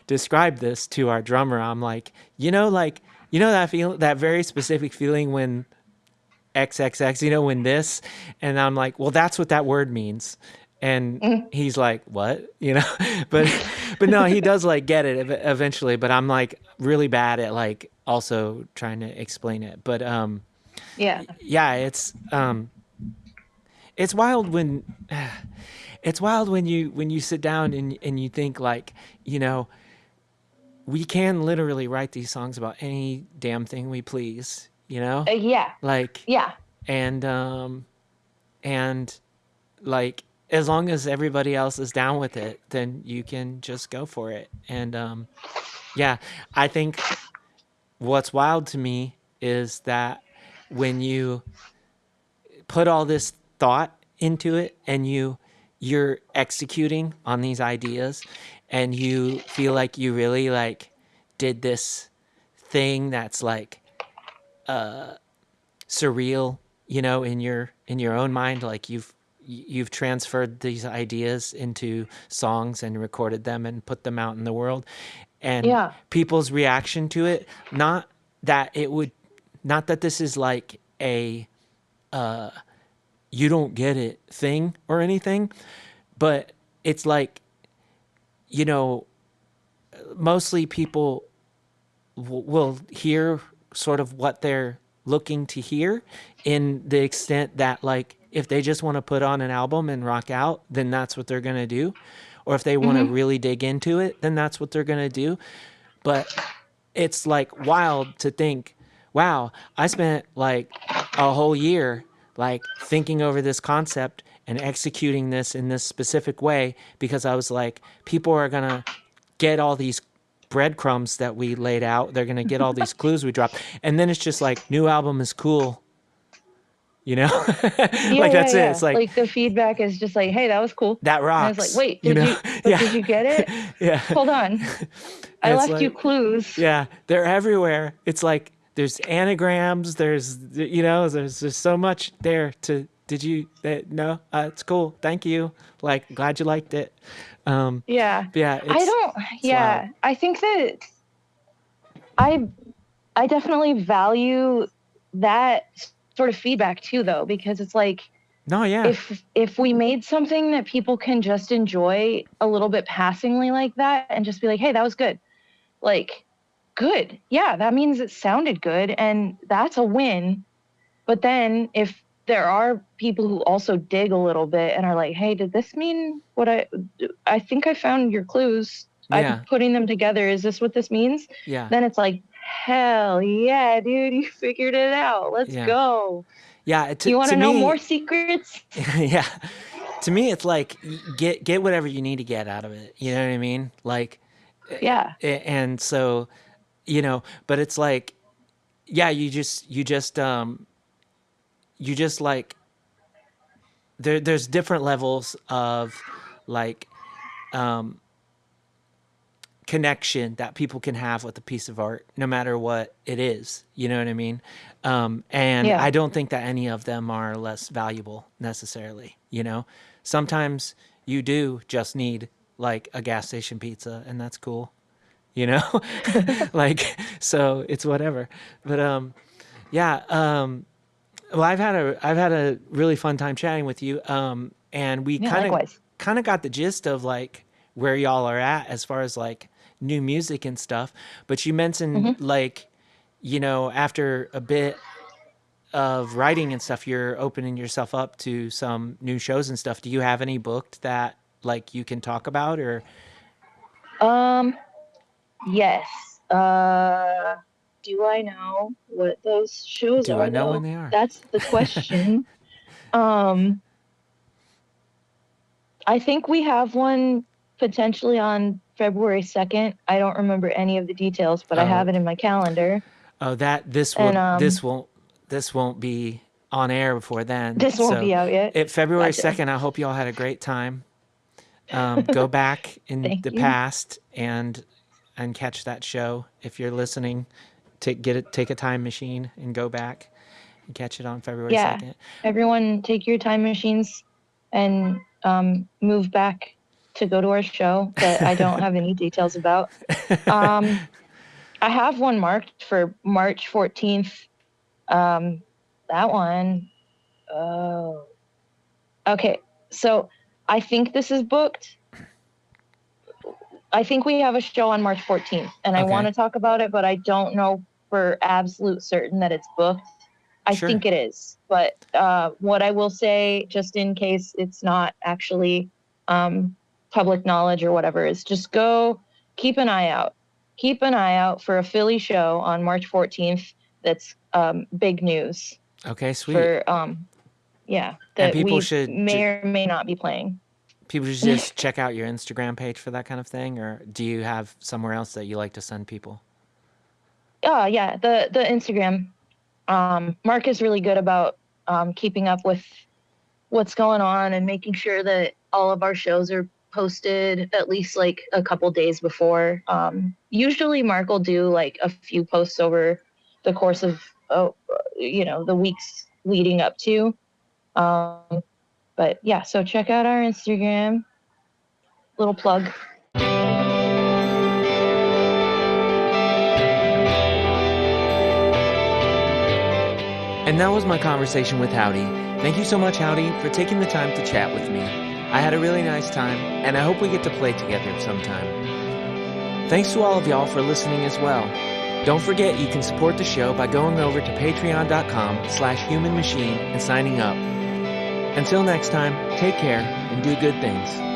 [SPEAKER 1] describe this to our drummer. I'm like, like that feel, that very specific feeling when XXX, when this, and I'm like, well, that's what that word means. And
[SPEAKER 3] mm.
[SPEAKER 1] he's like, what? But but no, he does like get it eventually, but I'm like really bad at like also trying to explain it. But
[SPEAKER 3] Yeah.
[SPEAKER 1] yeah, it's wild when it's wild when you sit down and you think like, we can literally write these songs about any damn thing we please,
[SPEAKER 3] Yeah.
[SPEAKER 1] like,
[SPEAKER 3] Yeah.
[SPEAKER 1] and like as long as everybody else is down with it, then you can just go for it. And yeah, I think what's wild to me is that when you put all this thought into it, and you're executing on these ideas, and you feel like you really like did this thing that's like surreal, in your own mind, like you've transferred these ideas into songs and recorded them and put them out in the world, and
[SPEAKER 3] Yeah.
[SPEAKER 1] people's reaction to it, that it would not that this is like a you don't get it thing or anything, but it's like, you know mostly people will hear sort of what they're looking to hear, in the extent that like if they just want to put on an album and rock out, then that's what they're going to do. Or if they want to really dig into it, then that's what they're going to do. But it's like wild to think, wow, I spent like a whole year like thinking over this concept and executing this in this specific way because I was like, people are going to get all these breadcrumbs that we laid out. They're going to get all these clues we dropped. And then it's just like, new album is cool. You know, like that's it. It's
[SPEAKER 3] like the feedback is just like, hey, that was cool.
[SPEAKER 1] That rocks.
[SPEAKER 3] And I was like, wait, did you get it?
[SPEAKER 1] Yeah.
[SPEAKER 3] Hold on. I left you clues.
[SPEAKER 1] Yeah. They're everywhere. It's like, there's anagrams. There's so much there to, no, it's cool. Thank you. Like, glad you liked it.
[SPEAKER 3] Yeah.
[SPEAKER 1] Yeah.
[SPEAKER 3] I think that I definitely value that sort of feedback too, though, because it's like,
[SPEAKER 1] no, yeah.
[SPEAKER 3] If we made something that people can just enjoy a little bit passingly like that and just be like, hey, that was good. Like, good. Yeah, that means it sounded good. And that's a win. But then if there are people who also dig a little bit and are like, hey, did this mean what I think I found your clues.
[SPEAKER 1] Yeah.
[SPEAKER 3] I'm putting them together. Is this what this means?
[SPEAKER 1] Yeah.
[SPEAKER 3] Then it's like, hell yeah, dude, you figured it out. Let's go.
[SPEAKER 1] Yeah.
[SPEAKER 3] You want to know more secrets?
[SPEAKER 1] Yeah. To me, it's like, get whatever you need to get out of it. You know what I mean? Like,
[SPEAKER 3] yeah.
[SPEAKER 1] And so, but it's like, yeah, you just like, there's different levels of like, connection that people can have with a piece of art, no matter what it is. You know what I mean? I don't think that any of them are less valuable necessarily. Sometimes you do just need like a gas station pizza, and that's cool. Like, so it's whatever. But well, I've had a really fun time chatting with you. And we kind of got the gist of like where y'all are at as far as like new music and stuff. But you mentioned like, after a bit of writing and stuff, you're opening yourself up to some new shows and stuff. Do you have any booked that like you can talk about, or?
[SPEAKER 3] Yes. Do I know what those shows are?
[SPEAKER 1] Do I know when they are?
[SPEAKER 3] That's the question. I think we have one potentially on February 2nd. I don't remember any of the details, but I have it in my calendar.
[SPEAKER 1] Oh, this won't be on air before then.
[SPEAKER 3] This won't be out yet.
[SPEAKER 1] February 2nd, I hope y'all had a great time. Go back in the past and catch that show. If you're listening, take a time machine and go back and catch it on February 2nd.
[SPEAKER 3] Everyone take your time machines and move back to go to our show that I don't have any details about. I have one marked for March 14th. That one. Oh. Okay. So I think this is booked. I think we have a show on March 14th, and I want to talk about it, but I don't know for absolute certain that it's booked. I think it is. But what I will say, just in case it's not actually public knowledge or whatever, is just go keep an eye out. Keep an eye out for a Philly show on March 14th that's big news.
[SPEAKER 1] Okay, sweet.
[SPEAKER 3] For, that
[SPEAKER 1] people
[SPEAKER 3] we may or may not be playing.
[SPEAKER 1] People should just check out your Instagram page for that kind of thing, or do you have somewhere else that you like to send people?
[SPEAKER 3] Oh, yeah, the Instagram. Mark is really good about keeping up with what's going on and making sure that all of our shows are posted at least like a couple days before. Usually Mark will do like a few posts over the course of, the weeks leading up to. But yeah, so check out our Instagram. Little plug.
[SPEAKER 1] And that was my conversation with Howdy. Thank you so much, Howdy, for taking the time to chat with me. I had a really nice time, and I hope we get to play together sometime. Thanks to all of y'all for listening as well. Don't forget you can support the show by going over to patreon.com/humanmachine and signing up. Until next time, take care and do good things.